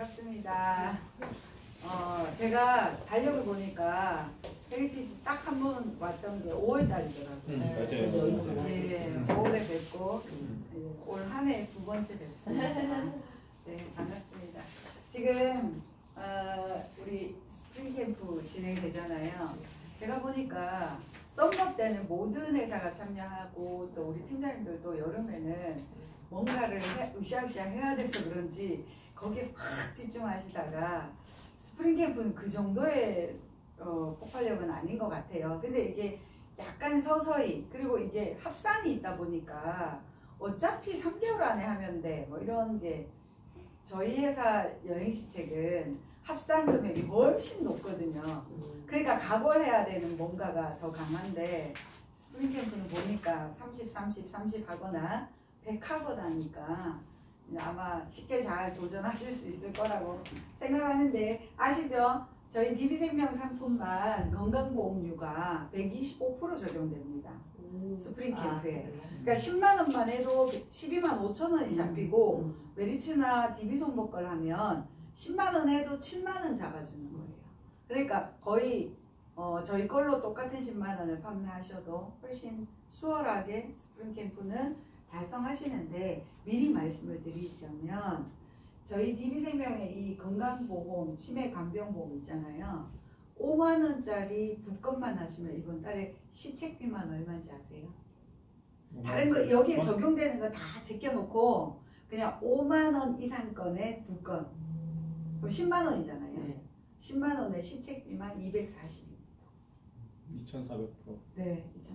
반갑습니다. 제가 달력을 보니까 헤리티지 딱 한 번 왔던 게 5월 달이더라고요. 맞아요. 네, 저올해 뵙고 올 한 해 두 번째 뵙습니다. 네, 반갑습니다. 지금 우리 스프링 캠프 진행되잖아요. 제가 보니까 썸머 때는 모든 회사가 참여하고 또 우리 팀장님들도 여름에는 뭔가를 으쌰으쌰 해야 돼서 그런지 거기에 확 집중하시다가 스프링 캠프는 그 정도의 폭발력은 아닌 것 같아요. 근데 이게 약간 서서히, 그리고 이게 합산이 있다 보니까 어차피 3개월 안에 하면 돼 뭐 이런 게, 저희 회사 여행시책은 합산 금액이 훨씬 높거든요. 그러니까 각오를 해야 되는 뭔가가 더 강한데, 스프링 캠프는 보니까 30, 30, 30 하거나 100 하거나니까 아마 쉽게 잘 도전하실 수 있을 거라고 생각하는데, 아시죠? 저희 DB생명 상품만 건강보험료가 125% 적용됩니다. 스프링 캠프에. 그러니까 10만 원만 해도 12만 5천 원이 잡히고, 메리츠나 DB손목걸 하면 10만 원 해도 7만 원 잡아주는 거예요. 그러니까 거의 저희 걸로 똑같은 10만 원을 판매하셔도 훨씬 수월하게 스프링 캠프는 달성하시는데, 미리 말씀을 드리자면 저희 DB생명의 이 건강보험, 치매간병보험 있잖아요. 5만 원짜리 두 건만 하시면 이번 달에 시책비만 얼마인지 아세요? 다른 거 여기에 적용되는 거 다 제껴놓고 그냥 5만 원 이상 건에 두 건. 그럼 10만 원이잖아요. 네. 10만 원에 시책비만 240입니다. 2,400%. 네, 2,400%.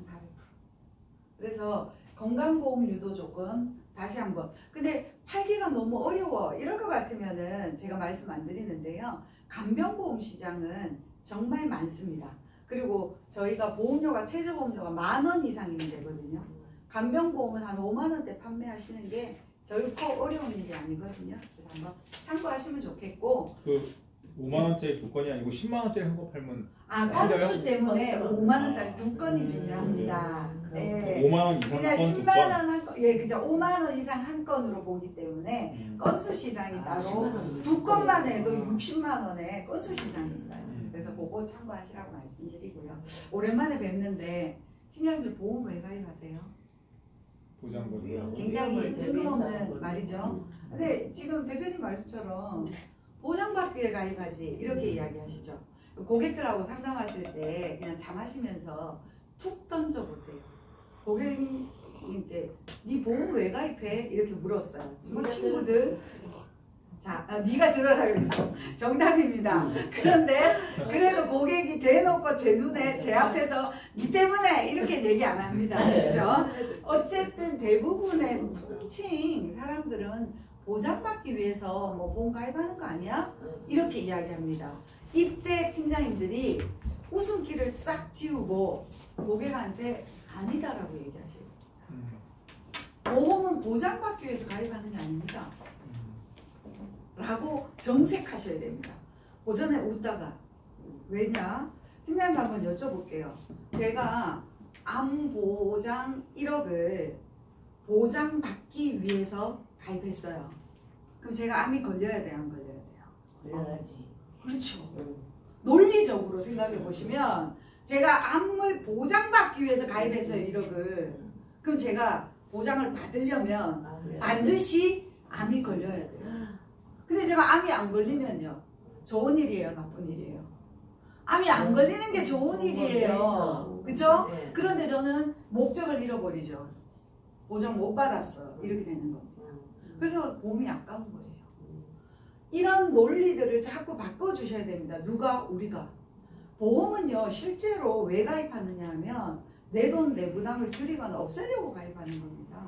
그래서 건강보험료도 조금 다시 한번. 근데 팔기가 너무 어려워 이럴 것 같으면은 제가 말씀 안 드리는데요. 간병보험 시장은 정말 많습니다. 그리고 저희가 보험료가 최저보험료가 10,000원 이상이면 되거든요. 간병보험은 한 5만 원대 판매하시는 게 결코 어려운 일이 아니거든요. 그래서 한번 참고하시면 좋겠고. 그 5만 원짜리 두 건이 아니고 10만 원짜리 한 거 팔면 건수 때문에 5만 원짜리 두 건이 중요합니다. 네. 5만 원 이상 그냥 건 10만 원 한 건, 예, 그죠. 5만 원 이상 한 건으로 보기 때문에 건수 시장이 따로 두 건만 해도 60만 원에 건수 시장이 있어요. 그래서 그거 참고하시라고 말씀드리고요. 오랜만에 뵙는데 팀장님들 보험 왜 가입하세요? 보장금이요. 굉장히 뜬금없는 말이죠. 근데 지금 대표님 말씀처럼 보장받기 위해 가입하지 이렇게 이야기하시죠. 고객들하고 상담하실 때 그냥 잠하시면서 툭 던져보세요. 고객님께 네 보험 왜 가입해? 이렇게 물었어요. 친구들 자, 네가 들어라 그랬어. 정답입니다. 그런데 그래도 고객이 대놓고 제 눈에 제 앞에서 네 때문에 이렇게 얘기 안 합니다. 그렇죠? 어쨌든 대부분의 통칭 사람들은 보장받기 위해서 뭐 보험 가입하는 거 아니야? 이렇게 이야기합니다. 이때 팀장님들이 웃음기를 싹 지우고 고객한테 아니다라고 얘기하셔요. 보험은 보장받기 위해서 가입하는 게 아닙니다. 라고 정색하셔야 됩니다. 오전에 웃다가 왜냐? 팀장님 한번 여쭤볼게요. 제가 암보장 1억을 보장받기 위해서 가입했어요. 그럼 제가 암이 걸려야 돼요? 안 걸려야 돼요? 걸려야지. 그렇죠. 논리적으로 생각해 보시면 제가 암을 보장받기 위해서 가입했어요. 1억을. 그럼 제가 보장을 받으려면 반드시 암이 걸려야 돼요. 근데 제가 암이 안 걸리면요, 좋은 일이에요, 나쁜 일이에요? 암이 안 걸리는 게 좋은 일이에요. 그죠? 그런데 저는 목적을 잃어버리죠. 보장 못 받았어. 이렇게 되는 겁니다. 그래서 보험이 아까운 거예요. 이런 논리들을 자꾸 바꿔주셔야 됩니다. 누가? 우리가. 보험은요, 실제로 왜 가입하느냐 하면 내 돈, 내 부담을 줄이거나 없애려고 가입하는 겁니다.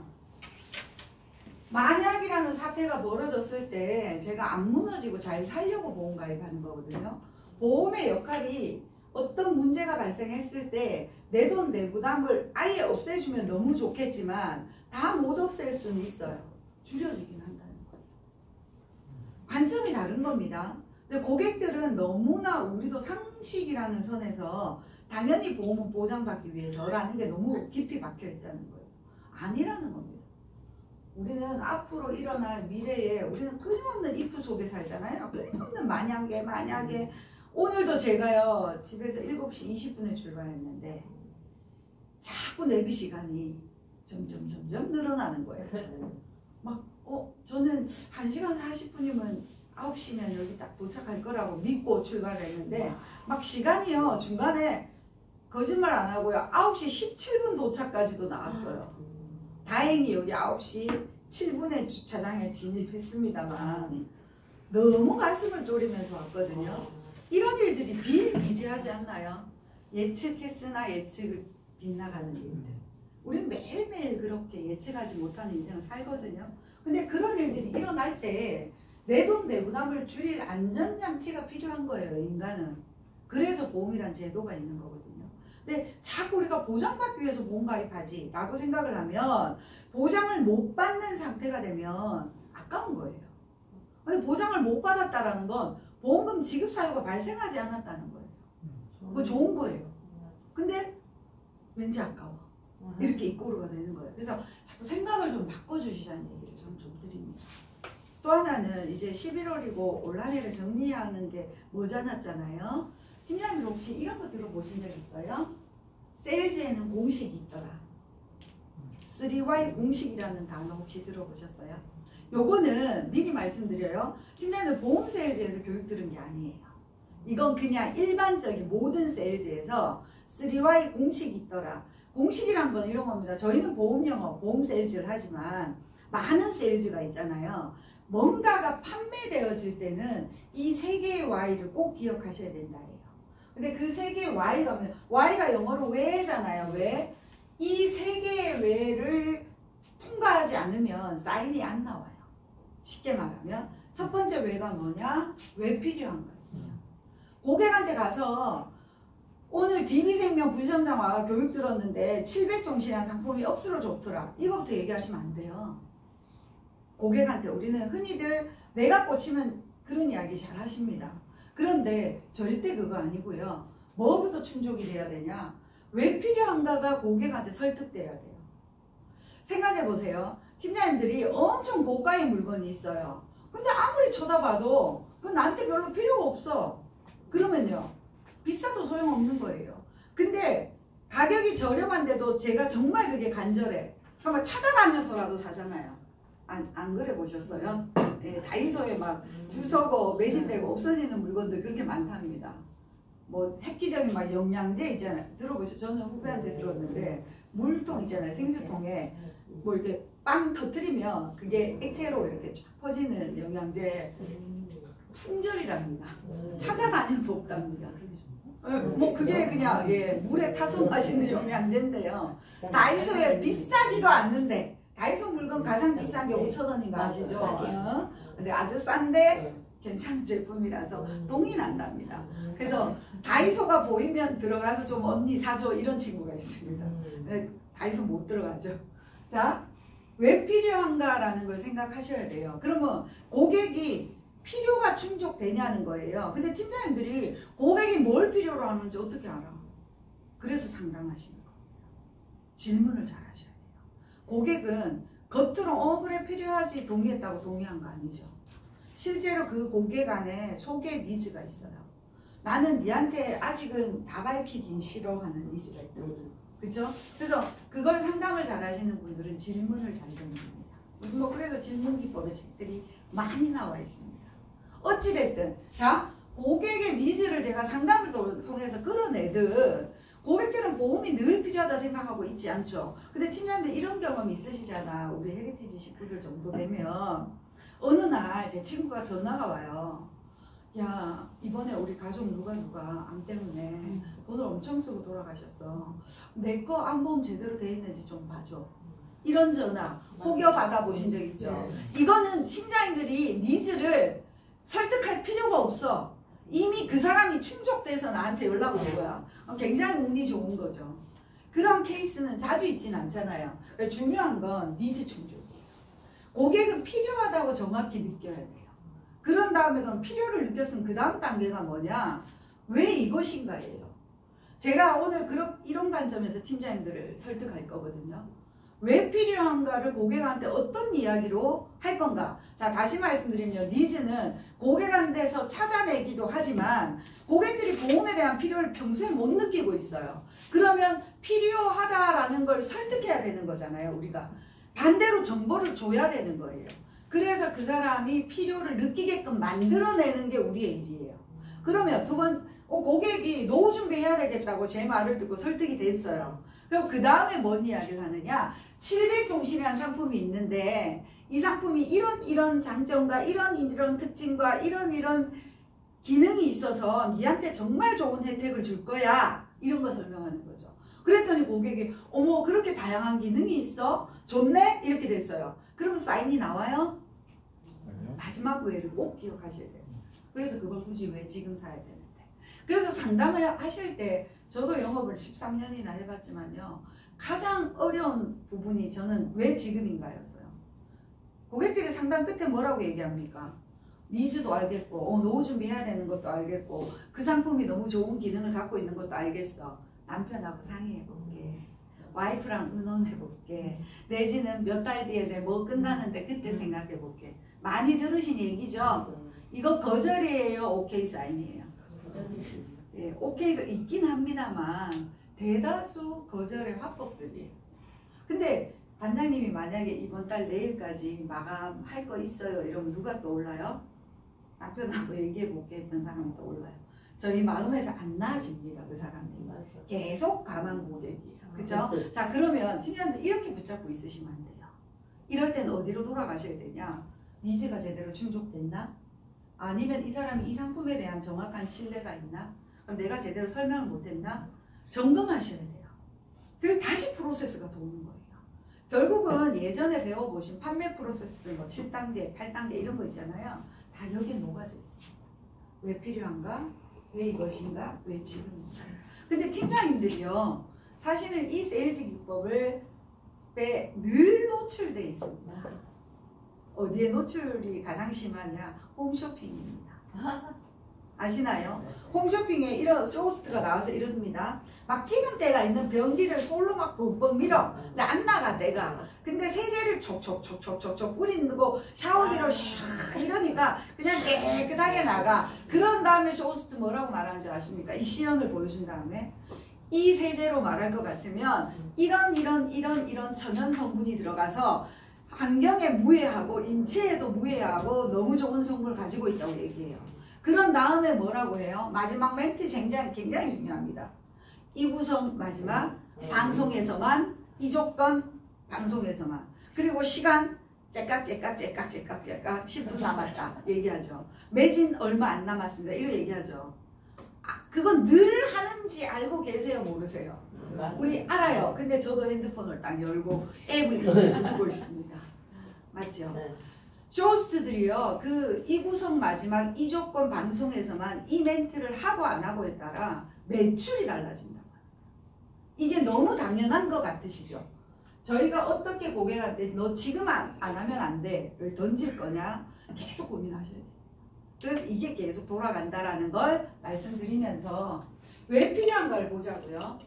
만약이라는 사태가 벌어졌을 때 제가 안 무너지고 잘 살려고 보험 가입하는 거거든요. 보험의 역할이 어떤 문제가 발생했을 때 내 돈, 내 부담을 아예 없애주면 너무 좋겠지만 다 못 없앨 수는 있어요. 줄여주긴 한다는 거예요. 관점이 다른 겁니다. 근데 고객들은 너무나 우리도 상식이라는 선에서 당연히 보험은 보장받기 위해서라는 게 너무 깊이 박혀 있다는 거예요. 아니라는 겁니다. 우리는 앞으로 일어날 미래에 우리는 끊임없는 if 속에 살잖아요. 끊임없는 만약에 오늘도 제가요 집에서 7시 20분에 출발했는데 자꾸 내비 시간이 점점 늘어나는 거예요. 막 저는 1시간 40분이면 9시면 여기 딱 도착할 거라고 믿고 출발했는데 막 시간이요 중간에 거짓말 안 하고요 9시 17분 도착까지도 나왔어요. 다행히 여기 9시 7분에 주차장에 진입했습니다만 너무 가슴을 졸이면서 왔거든요. 이런 일들이 비일비재하지 않나요? 예측했으나 예측을 빗나가는 일들. 우리는 매일매일 그렇게 예측하지 못하는 인생을 살거든요. 근데 그런 일들이 일어날 때 내 돈 내 부담을 줄일 안전장치가 필요한 거예요, 인간은. 그래서 보험이란 제도가 있는 거거든요. 근데 자꾸 우리가 보장받기 위해서 보험 가입하지 라고 생각을 하면 보장을 못 받는 상태가 되면 아까운 거예요. 근데 보장을 못 받았다라는 건 보험금 지급 사유가 발생하지 않았다는 거예요. 그거 좋은 거예요. 근데 왠지 아까워. 이렇게 입고루가 되는 거예요. 그래서 자꾸 생각을 좀 바꿔주시자는 얘기를 저는 좀 드립니다. 또 하나는 이제 11월이고 올 한 해를 정리하는 게 모자랐잖아요. 팀장님 혹시 이런 거 들어보신 적 있어요? 세일즈에는 공식이 있더라. 3Y 공식이라는 단어 혹시 들어보셨어요? 요거는 미리 말씀드려요. 팀장님은 보험 세일즈에서 교육 들은 게 아니에요. 이건 그냥 일반적인 모든 세일즈에서 3Y 공식이 있더라. 공식이란 건 이런 겁니다. 저희는 보험 영업, 보험 세일즈를 하지만 많은 세일즈가 있잖아요. 뭔가가 판매되어질 때는 이 세 개의 Y를 꼭 기억하셔야 된다 해요. 근데 그 세 개의 Y가 뭐냐? Y가 영어로 왜잖아요. 왜? 이 세 개의 왜를 통과하지 않으면 사인이 안 나와요. 쉽게 말하면 첫 번째 왜가 뭐냐? 왜 필요한 거예요. 고객한테 가서 오늘 DB생명 부점장 와가 교육 들었는데 700종신이라는 상품이 억수로 좋더라. 이거부터 얘기하시면 안 돼요. 고객한테 우리는 흔히들 내가 꽂히면 그런 이야기 잘 하십니다. 그런데 절대 그거 아니고요. 뭐부터 충족이 돼야 되냐? 왜 필요한가가 고객한테 설득돼야 돼요. 생각해 보세요. 팀장님들이 엄청 고가의 물건이 있어요. 근데 아무리 쳐다봐도 그건 나한테 별로 필요가 없어. 그러면요. 비싸도 소용없는 거예요. 근데 가격이 저렴한데도 제가 정말 그게 간절해. 그러면 찾아다녀서라도 사잖아요. 안 그래 보셨어요? 네, 다이소에 막 줄 서고 매진되고 없어지는 물건들 그렇게 많답니다. 뭐 획기적인 막 영양제 있잖아요. 들어보셨죠? 저는 후배한테 들었는데 물통 있잖아요. 생수통에 뭐 이렇게 빵 터뜨리면 그게 액체로 이렇게 쫙 퍼지는 영양제 품절이랍니다. 찾아다녀도 없답니다. 뭐 그게 그냥 물에 타서 마시는 영양제인데요. 다이소에 비싸지도 않는데 다이소 물건 가장 비싼 게 5,000원인 거 아시죠? 근데 아주 싼데 괜찮은 제품이라서 동이 난답니다. 그래서 다이소가 보이면 들어가서 좀 언니 사줘 이런 친구가 있습니다. 다이소 못 들어가죠. 자, 왜 필요한가라는 걸 생각하셔야 돼요. 그러면 고객이 필요가 충족되냐는 거예요. 근데 팀장님들이 고객이 뭘 필요로 하는지 어떻게 알아? 그래서 상담하시는 거예요. 질문을 잘 하셔야 돼요. 고객은 겉으로 그래 필요하지 동의했다고 동의한 거 아니죠. 실제로 그 고객 안에 속의 니즈가 있어요. 나는 니한테 아직은 다 밝히긴 싫어하는 니즈가 있다. 그렇죠? 그래서 그걸 상담을 잘 하시는 분들은 질문을 잘 던집니다. 뭐 그래서 질문 기법의 책들이 많이 나와 있습니다. 어찌됐든 자 고객의 니즈를 제가 상담을 통해서 끌어내든 고객들은 보험이 늘 필요하다 생각하고 있지 않죠. 근데 팀장님들 이런 경험 있으시잖아. 우리 헤리티지 식구들 정도 되면 어느 날 제 친구가 전화가 와요. 야 이번에 우리 가족 누가 암 때문에 돈을 엄청 쓰고 돌아가셨어. 내 거 암보험 제대로 돼 있는지 좀 봐줘. 이런 전화 혹여 받아보신 적 있죠. 이거는 팀장님들이 니즈를 설득할 필요가 없어. 이미 그 사람이 충족돼서 나한테 연락 온 거야. 굉장히 운이 좋은 거죠. 그런 케이스는 자주 있진 않잖아요. 그러니까 중요한 건 니즈 충족이에요. 고객은 필요하다고 정확히 느껴야 돼요. 그런 다음에 그럼 필요를 느꼈으면 그 다음 단계가 뭐냐? 왜 이것인가예요. 제가 오늘 이런 관점에서 팀장님들을 설득할 거거든요. 왜 필요한가를 고객한테 어떤 이야기로 할 건가. 자, 다시 말씀드리면 니즈는 고객한테서 찾아내기도 하지만 고객들이 보험에 대한 필요를 평소에 못 느끼고 있어요. 그러면 필요하다라는 걸 설득해야 되는 거잖아요. 우리가 반대로 정보를 줘야 되는 거예요. 그래서 그 사람이 필요를 느끼게끔 만들어내는 게 우리의 일이에요. 그러면 두 번 고객이 노후 준비해야 되겠다고 제 말을 듣고 설득이 됐어요. 그럼 그 다음에 뭔 이야기를 하느냐. 700종신이라는 상품이 있는데 이 상품이 이런 장점과 이런 특징과 이런 기능이 있어서 니한테 정말 좋은 혜택을 줄 거야. 이런 거 설명하는 거죠. 그랬더니 고객이 어머 그렇게 다양한 기능이 있어? 좋네? 이렇게 됐어요. 그러면 사인이 나와요? 아니요. 마지막 외를 꼭 기억하셔야 돼요. 그래서 그걸 굳이 왜 지금 사야 되는데. 그래서 상담을 하실 때 저도 영업을 13년이나 해봤지만요. 가장 어려운 부분이 저는 왜 지금인가였어요. 고객들이 상담 끝에 뭐라고 얘기합니까? 니즈도 알겠고 노후 준비해야 되는 것도 알겠고 그 상품이 너무 좋은 기능을 갖고 있는 것도 알겠어. 남편하고 상의해볼게. 와이프랑 의논해볼게. 내지는 몇 달 뒤에 내 뭐 끝나는데 그때 생각해볼게. 많이 들으신 얘기죠? 이거 거절이에요? 오케이 사인이에요? 예, 오케이도 있긴 합니다만 대다수 거절의 화법들이에요. 근데 단장님이 만약에 이번 달 내일까지 마감할 거 있어요 이러면 누가 떠올라요? 남편하고 얘기해볼게 했던 사람이 떠올라요. 저희 마음에서 안 나아집니다. 그 사람이 계속 가만 고객이에요. 그죠? 자 그러면 팀장님들 이렇게 붙잡고 있으시면 안 돼요. 이럴 때는 어디로 돌아가셔야 되냐? 니즈가 제대로 충족됐나? 아니면 이 사람이 이 상품에 대한 정확한 신뢰가 있나? 그럼 내가 제대로 설명을 못했나? 점검하셔야 돼요. 그래서 다시 프로세스가 도는 거예요. 결국은 예전에 배워보신 판매 프로세스들 뭐 7단계, 8단계 이런 거 있잖아요. 다 여기에 녹아져 있습니다. 왜 필요한가? 왜 이것인가? 왜 지금인가? 근데 팀장님들이요. 사실은 이 세일즈 기법을 늘 노출되어 있습니다. 어디에 노출이 가장 심하냐? 홈쇼핑입니다. 아시나요? 홈쇼핑에 이런 쇼호스트가 나와서 이럽니다. 막 찍은 때가 있는 변기를 솔로 막 뻥뻥 밀어. 근데 안 나가 내가. 근데 세제를 촉촉촉촉촉촉 뿌리고 샤워기로 샥 이러니까 그냥 깨끗하게 나가. 그런 다음에 쇼호스트 뭐라고 말하는 줄 아십니까? 이 시연을 보여준 다음에 이 세제로 말할 것 같으면 이런 천연 성분이 들어가서 환경에 무해하고 인체에도 무해하고 너무 좋은 성분을 가지고 있다고 얘기해요. 그런 다음에 뭐라고 해요? 마지막 멘트 굉장히 중요합니다. 이 구성 마지막 방송에서만 이 조건 방송에서만 그리고 시간 째깍 10분 남았다 얘기하죠. 매진 얼마 안 남았습니다. 이거 얘기하죠. 그건 늘 하는지 알고 계세요? 모르세요? 우리 알아요. 근데 저도 핸드폰을 딱 열고 앱을 읽고 있습니다. 맞죠? 쇼호스트들이요. 이 구성 마지막 이 조건 방송에서만 이 멘트를 하고 안 하고에 따라 매출이 달라진다. 이게 너무 당연한 것 같으시죠? 저희가 어떻게 고객한테 너 지금 안 하면 안 돼.를 던질 거냐 계속 고민하셔야 돼요. 그래서 이게 계속 돌아간다라는 걸 말씀드리면서 왜 필요한가를 보자고요.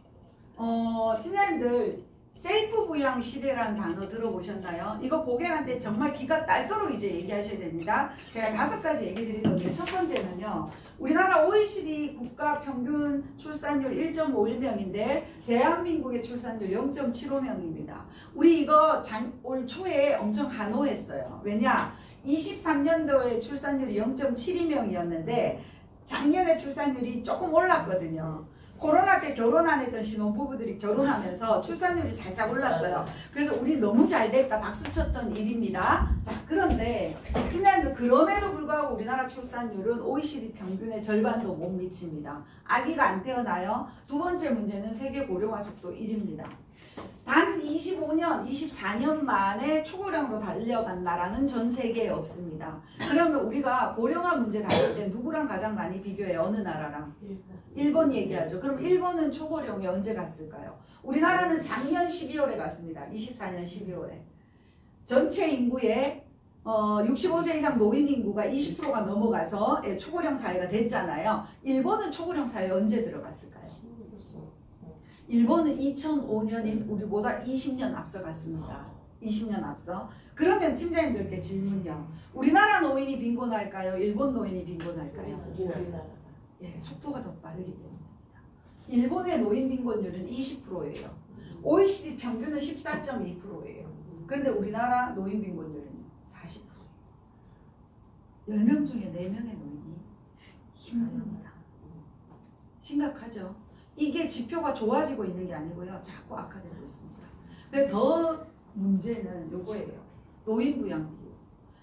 팀장님들 셀프 부양 시대라는 단어 들어보셨나요? 이거 고객한테 정말 기가 딸도록 이제 얘기하셔야 됩니다. 제가 5가지 얘기 드릴 건데 첫 번째는요. 우리나라 OECD 국가 평균 출산율 1.51명인데 대한민국의 출산율 0.75명입니다. 우리 이거 올 초에 엄청 한호했어요. 왜냐? 23년도에 출산율이 0.72명이었는데 작년에 출산율이 조금 올랐거든요. 코로나 때 결혼 안 했던 신혼부부들이 결혼하면서 출산율이 살짝 올랐어요. 그래서 우리 너무 잘 됐다 박수 쳤던 일입니다. 자, 그런데 팀장님도 그럼에도 불구하고 우리나라 출산율은 OECD 평균의 절반도 못 미칩니다. 아기가 안 태어나요. 두 번째 문제는 세계 고령화 속도 1위입니다. 단 25년, 24년 만에 초고령으로 달려간 나라는 전 세계에 없습니다. 그러면 우리가 고령화 문제 다룰 때 누구랑 가장 많이 비교해요? 어느 나라랑? 일본 얘기하죠. 그럼 일본은 초고령에 언제 갔을까요? 우리나라는 작년 12월에 갔습니다. 24년 12월에. 전체 인구의 65세 이상 노인 인구가 20%가 넘어가서 초고령 사회가 됐잖아요. 일본은 초고령 사회에 언제 들어갔을까요? 일본은 2005년인 우리보다 20년 앞서갔습니다. 20년 앞서. 그러면 팀장님들께 질문요. 우리나라 노인이 빈곤할까요? 일본 노인이 빈곤할까요? 우리나라. 예, 속도가 더 빠르기 때문입니다. 일본의 노인 빈곤율은 20%예요. OECD 평균은 14.2%예요. 그런데 우리나라 노인 빈곤율은 40%예요. 10명 중에 4명의 노인이 힘듭니다. 심각하죠. 이게 지표가 좋아지고 있는 게 아니고요. 자꾸 악화되고 있습니다. 근데 더 문제는 요거예요. 노인 부양 비율.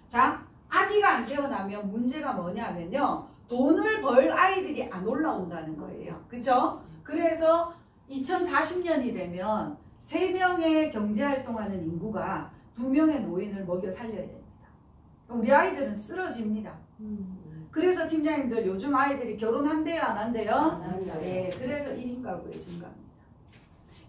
자, 아기가 안 태어나면 문제가 뭐냐면요. 돈을 벌 아이들이 안 올라온다는 거예요. 그죠? 그래서 2040년이 되면 3명의 경제활동하는 인구가 2명의 노인을 먹여 살려야 됩니다. 우리 아이들은 쓰러집니다. 그래서 팀장님들 요즘 아이들이 결혼한대요? 안 한대요? 네, 그래서 1인 가구의 증가입니다.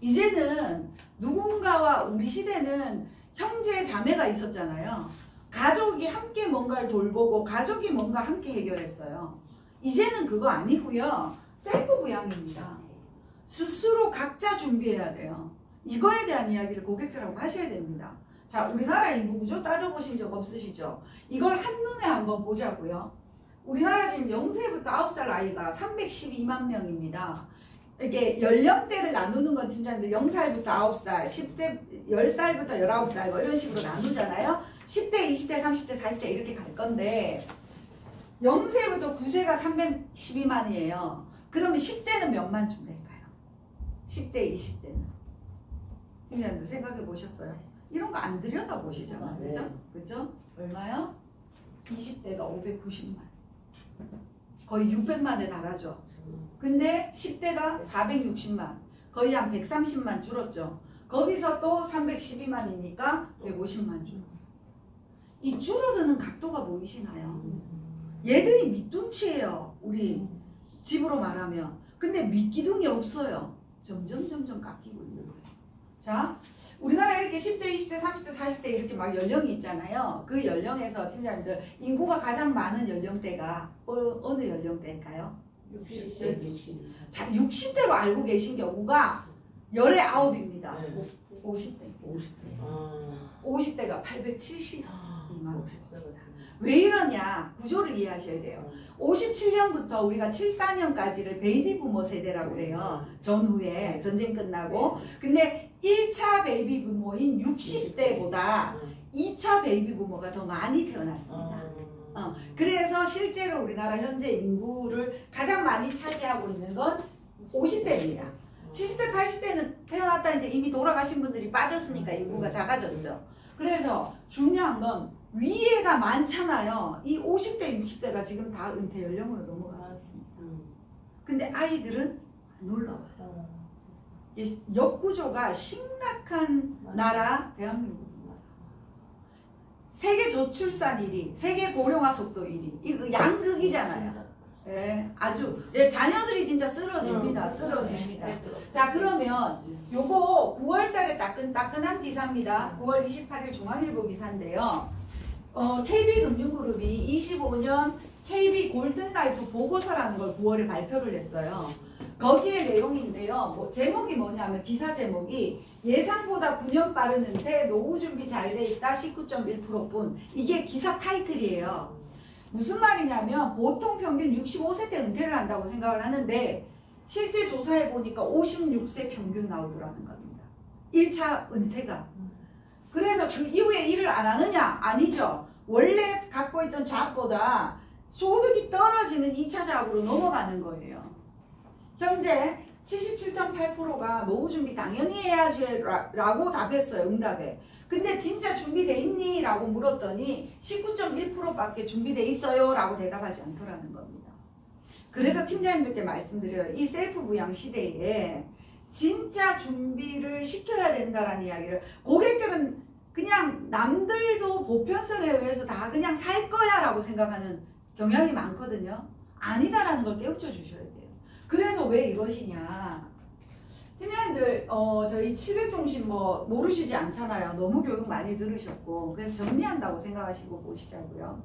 이제는 누군가와 우리 시대는 형제 자매가 있었잖아요. 가족이 함께 뭔가를 돌보고 가족이 뭔가 함께 해결했어요. 이제는 그거 아니고요. 셀프 부양입니다. 스스로 각자 준비해야 돼요. 이거에 대한 이야기를 고객들하고 하셔야 됩니다. 자, 우리나라 인구 구조 따져보신 적 없으시죠? 이걸 한눈에 한번 보자고요. 우리나라 지금 0세부터 9살 아이가 312만 명입니다. 이게 연령대를 나누는 건 팀장님들 0살부터 9살, 10살부터 19살 뭐 이런 식으로 나누잖아요. 10대, 20대, 30대, 40대 이렇게 갈 건데 0세부터 9세가 312만이에요. 그러면 10대는 몇만쯤 될까요? 10대, 20대는. 팀장님들 생각해 보셨어요? 이런 거 안 들여다 보시잖아요. 그죠? 그죠? 얼마요? 20대가 590만. 거의 600만에 달하죠. 근데 10대가 460만. 거의 한 130만 줄었죠. 거기서 또 312만이니까 150만 줄었어요. 이 줄어드는 각도가 보이시나요? 얘들이 밑둥치예요. 우리 집으로 말하면. 근데 밑기둥이 없어요. 점점 깎이고 있는 거예요. 자, 우리나라 이렇게 10대, 20대, 30대, 40대 이렇게 막 연령이 있잖아요. 그 연령에서 팀장님들 인구가 가장 많은 연령대가 어느 연령대일까요? 60대. 자, 60대로 알고 계신 경우가 열의 9입니다. 50대. 50대가 872만. 왜 이러냐? 구조를 이해하셔야 돼요. 57년부터 우리가 74년까지를 베이비 부모 세대라고 그래요. 전후에 전쟁 끝나고. 근데 1차 베이비 부모인 60대보다 2차 베이비 부모가 더 많이 태어났습니다. 그래서 실제로 우리나라 현재 인구를 가장 많이 차지하고 있는 건 50대입니다. 70대, 80대는 태어났다 이제 이미 돌아가신 분들이 빠졌으니까 인구가 작아졌죠. 그래서 중요한 건 위에가 많잖아요. 이 50대, 60대가 지금 다 은퇴 연령으로 넘어가고 있습니다. 근데 아이들은 안 올라와요. 역구조가 심각한 나라 대한민국입니다. 세계 저출산 1위, 세계 고령화 속도 1위. 이거 양극이잖아요. 예, 아주 자녀들이 진짜 쓰러집니다. 쓰러집니다. 자, 그러면 요거 9월달에 따끈따끈한 기사입니다. 9월 28일 중앙일보 기사인데요. KB금융그룹이 25년 KB 골든라이프 보고서라는 걸 9월에 발표를 했어요. 거기에 내용인데요. 제목이 뭐냐면 기사 제목이 예상보다 9년 빠른 은퇴, 노후 준비 잘 돼 있다 19.1%뿐. 이게 기사 타이틀이에요. 무슨 말이냐면 보통 평균 65세 때 은퇴를 한다고 생각을 하는데 실제 조사해 보니까 56세 평균 나오더라는 겁니다. 1차 은퇴가. 그래서 그 이후에 일을 안 하느냐? 아니죠. 원래 갖고 있던 잡보다 소득이 떨어지는 2차 잡으로 넘어가는 거예요. 현재 77.8%가 노후 준비 당연히 해야지 라고 답했어요. 응답에. 근데 진짜 준비돼 있니? 라고 물었더니 19.1%밖에 준비돼 있어요 라고 대답하지 않더라는 겁니다. 그래서 팀장님들께 말씀드려요. 이 셀프 부양 시대에 진짜 준비를 시켜야 된다라는 이야기를 고객들은 그냥 남들도 보편성에 의해서 다 그냥 살 거야 라고 생각하는 경향이 많거든요. 아니다라는 걸 깨우쳐 주셔야 돼요. 그래서 왜 이것이냐. 팀장님들 저희 700종신 뭐 모르시지 않잖아요. 너무 교육 많이 들으셨고 그래서 정리한다고 생각하시고 보시자고요.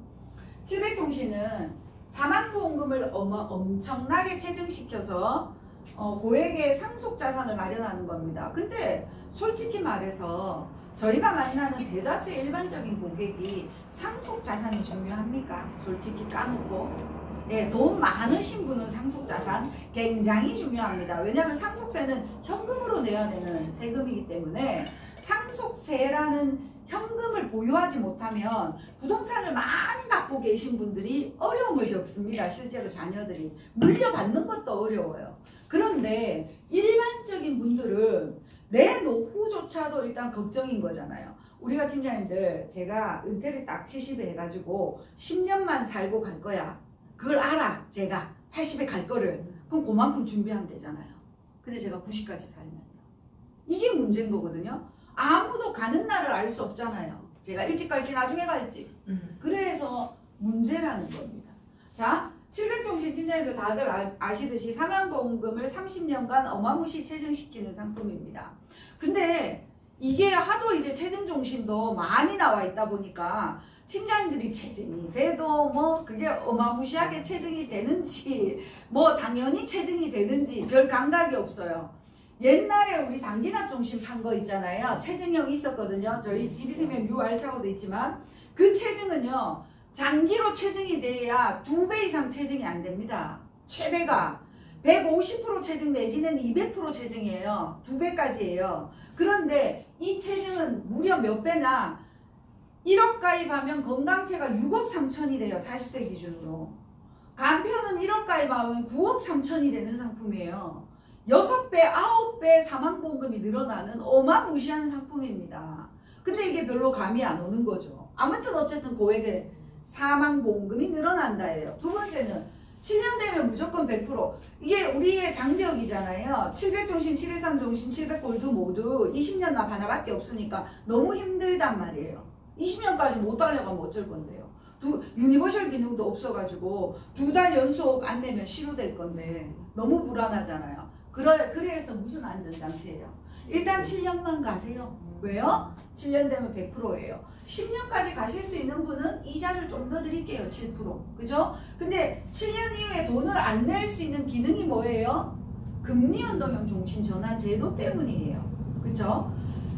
700종신은 사망보험금을 엄청나게 체증시켜서 고액의 상속 자산을 마련하는 겁니다. 근데 솔직히 말해서 저희가 만나는 대다수의 일반적인 고객이 상속 자산이 중요합니까? 솔직히 까놓고. 예, 돈 많으신 분은 상속 자산 굉장히 중요합니다. 왜냐하면 상속세는 현금으로 내야 되는 세금이기 때문에 상속세라는 현금을 보유하지 못하면 부동산을 많이 갖고 계신 분들이 어려움을 겪습니다. 실제로 자녀들이 물려받는 것도 어려워요. 그런데 일반적인 분들은 내 노후조차도 일단 걱정인 거잖아요. 우리가 팀장님들 제가 은퇴를 딱 70에 해가지고 10년만 살고 갈 거야. 그걸 알아. 제가 80에 갈 거를. 그럼 그만큼 준비하면 되잖아요. 근데 제가 90까지 살면요. 이게 문제인 거거든요. 아무도 가는 날을 알 수 없잖아요. 제가 일찍 갈지 나중에 갈지. 그래서 문제라는 겁니다. 자, 700종신 팀장님들 다들 아시듯이 사망보험금을 30년간 어마무시 체증시키는 상품입니다. 근데 이게 하도 이제 체증종신도 많이 나와 있다 보니까 팀장님들이 체증이 돼도 뭐 그게 어마무시하게 체증이 되는지 뭐 당연히 체증이 되는지 별 감각이 없어요. 옛날에 우리 단기납종신 판 거 있잖아요. 체증형이 있었거든요. 저희 DB생명 유알차고도 있지만 그 체증은요. 장기로 체증이 돼야 2배 이상 체증이 안 됩니다. 최대가 150% 체증 내지는 200% 체증이에요. 2배까지예요. 그런데 이 체증은 무려 몇 배나 1억 가입하면 건강체가 6억 3천이 돼요. 40세 기준으로. 간편은 1억 가입하면 9억 3천이 되는 상품이에요. 6배, 9배 사망보험금이 늘어나는 어마무시한 상품입니다. 근데 이게 별로 감이 안 오는 거죠. 아무튼 어쨌든 고액의 사망보험금이 늘어난다예요. 두 번째는 7년 되면 무조건 100%. 이게 우리의 장벽이잖아요. 700종신, 713종신, 700골드 모두 20년 납 하나밖에 없으니까 너무 힘들단 말이에요. 20년까지 못 달려가면 어쩔 건데요. 유니버셜 기능도 없어가지고 2달 연속 안 내면 실효될 건데 너무 불안하잖아요. 그래서 무슨 안전장치예요? 일단 7년만 가세요. 왜요? 7년 되면 100%예요. 10년까지 가실 수 있는 분은 이자를 좀 더 드릴게요. 7%. 그죠? 근데 7년 이후에 돈을 안 낼 수 있는 기능이 뭐예요? 금리연동형 종신 전환 제도 때문이에요. 그죠?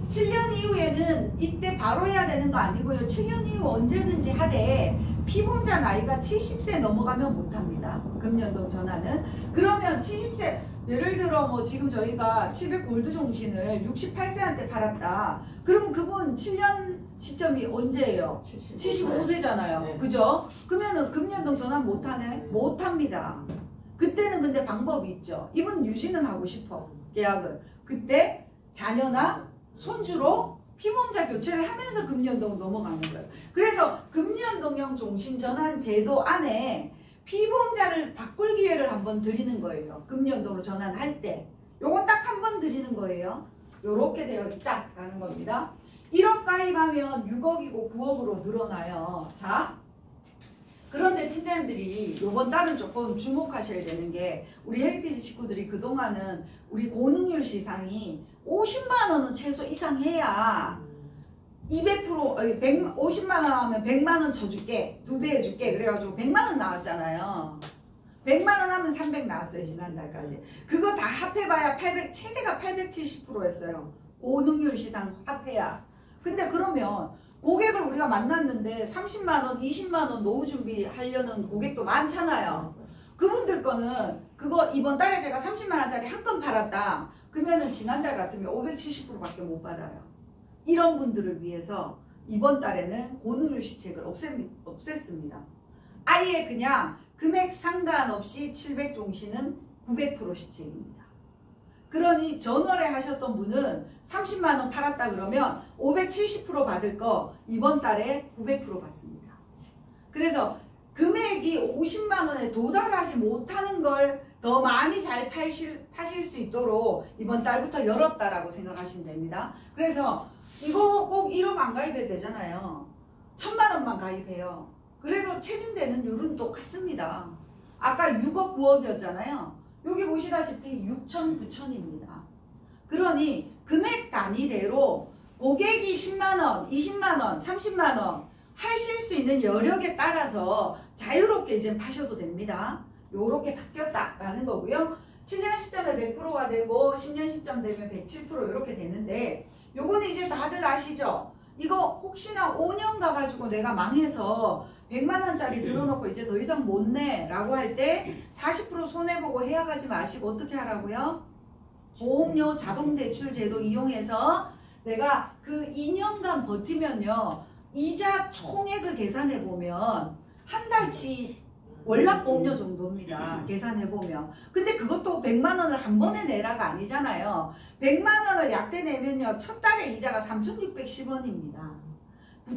7년 이후에는 이때 바로 해야 되는 거 아니고요. 7년 이후 언제든지 하되 피보험자 나이가 70세 넘어가면 못합니다. 금연동 전환은. 그러면 70세 예를 들어 뭐 지금 저희가 700골드 종신을 68세한테 팔았다. 그럼 그분 7년 시점이 언제예요? 75세잖아요. 네. 그죠? 그러면은 금연동 전환 못하네? 못합니다. 그때는 근데 방법이 있죠. 이분 유지는 하고 싶어. 계약을. 그때 자녀나 손주로 피보험자 교체를 하면서 금연동으로 넘어가는 거예요. 그래서 금연동형 종신전환 제도 안에 피보험자를 바꿀 기회를 한번 드리는 거예요. 금연동으로 전환할 때. 요건 딱 한 번 드리는 거예요. 요렇게 되어 있다라는 겁니다. 1억 가입하면 6억이고 9억으로 늘어나요. 자, 그런데 팀장님들이 요번 달은 조금 주목하셔야 되는 게 우리 헤리티지 식구들이 그동안은 우리 고능률 시상이 50만원은 최소 이상 해야 50만원 하면 100만원 쳐줄게. 2배 해줄게. 그래가지고 100만원 나왔잖아요. 100만원 하면 300 나왔어요. 지난달까지. 그거 다 합해봐야 800, 최대가 870%였어요. 고능률 시상 합해야. 근데 그러면 고객을 우리가 만났는데 30만원, 20만원 노후 준비하려는 고객도 많잖아요. 그분들 거는 그거 이번 달에 제가 30만원짜리 한 건 팔았다. 그러면은 지난달 같으면 570%밖에 못 받아요. 이런 분들을 위해서 이번 달에는 고능률 시책을 없앴습니다. 아예 그냥 금액 상관없이 700종신은 900% 시책입니다. 그러니 전월에 하셨던 분은 30만원 팔았다 그러면 570% 받을 거 이번 달에 900% 받습니다. 그래서 금액이 50만원에 도달하지 못하는 걸 더 많이 잘 파실 수 있도록 이번 달부터 열었다라고 생각하시면 됩니다. 그래서 이거 꼭 1억 안 가입해도 되잖아요. 1000만원만 가입해요. 그래도 체증되는 율은 똑같습니다. 아까 6억 9억이었잖아요. 여기 보시다시피 6천 9천입니다. 그러니 금액 단위대로 고객이 10만원, 20만원, 30만원 하실 수 있는 여력에 따라서 자유롭게 이제 파셔도 됩니다. 요렇게 바뀌었다라는 거고요. 7년 시점에 100%가 되고 10년 시점 되면 107% 이렇게 되는데 요거는 이제 다들 아시죠? 이거 혹시나 5년 가가지고 내가 망해서 100만 원짜리 들어놓고 이제 더 이상 못 내 라고 할 때 40% 손해보고 해약하지 마시고 어떻게 하라고요? 보험료 자동대출 제도 이용해서 내가 그 2년간 버티면요 이자 총액을 계산해 보면 한 달치 월납보험료 정도입니다. 계산해보면. 근데 그것도 100만 원을 한 번에 내라가 아니잖아요. 100만 원을 약대 내면요. 첫 달에 이자가 3,610원입니다.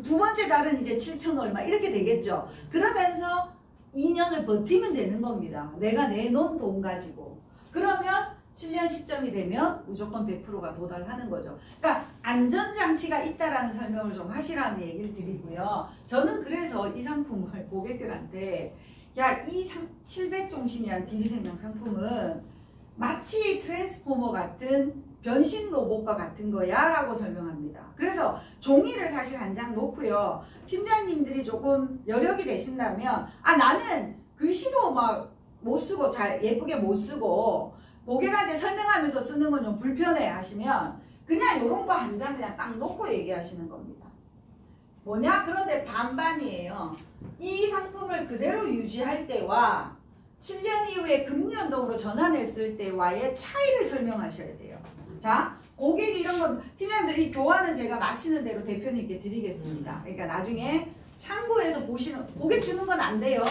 두 번째 달은 이제 7,000 얼마 이렇게 되겠죠. 그러면서 2년을 버티면 되는 겁니다. 내가 내놓은 돈 가지고. 그러면 7년 시점이 되면 무조건 100%가 도달하는 거죠. 그러니까 안전장치가 있다라는 설명을 좀 하시라는 얘기를 드리고요. 저는 그래서 이 상품을 고객들한테 야, 이 700종신이라는 DB생명 상품은 마치 트랜스포머 같은 변신 로봇과 같은 거야 라고 설명합니다. 그래서 종이를 사실 한 장 놓고요. 팀장님들이 조금 여력이 되신다면 나는 글씨도 막 못 쓰고 잘 예쁘게 못 쓰고 고객한테 설명하면서 쓰는 건 좀 불편해 하시면 그냥 이런 거 한 장 그냥 딱 놓고 얘기하시는 겁니다. 뭐냐? 그런데 반반이에요. 이 상품을 그대로 유지할 때와 7년 이후에 금리연동으로 전환했을 때와의 차이를 설명하셔야 돼요. 자, 고객이 이런 건 팀장님들 이 교환은 제가 마치는 대로 대표님께 드리겠습니다. 그러니까 나중에 참고해서 보시는 고객 주는 건 안 돼요.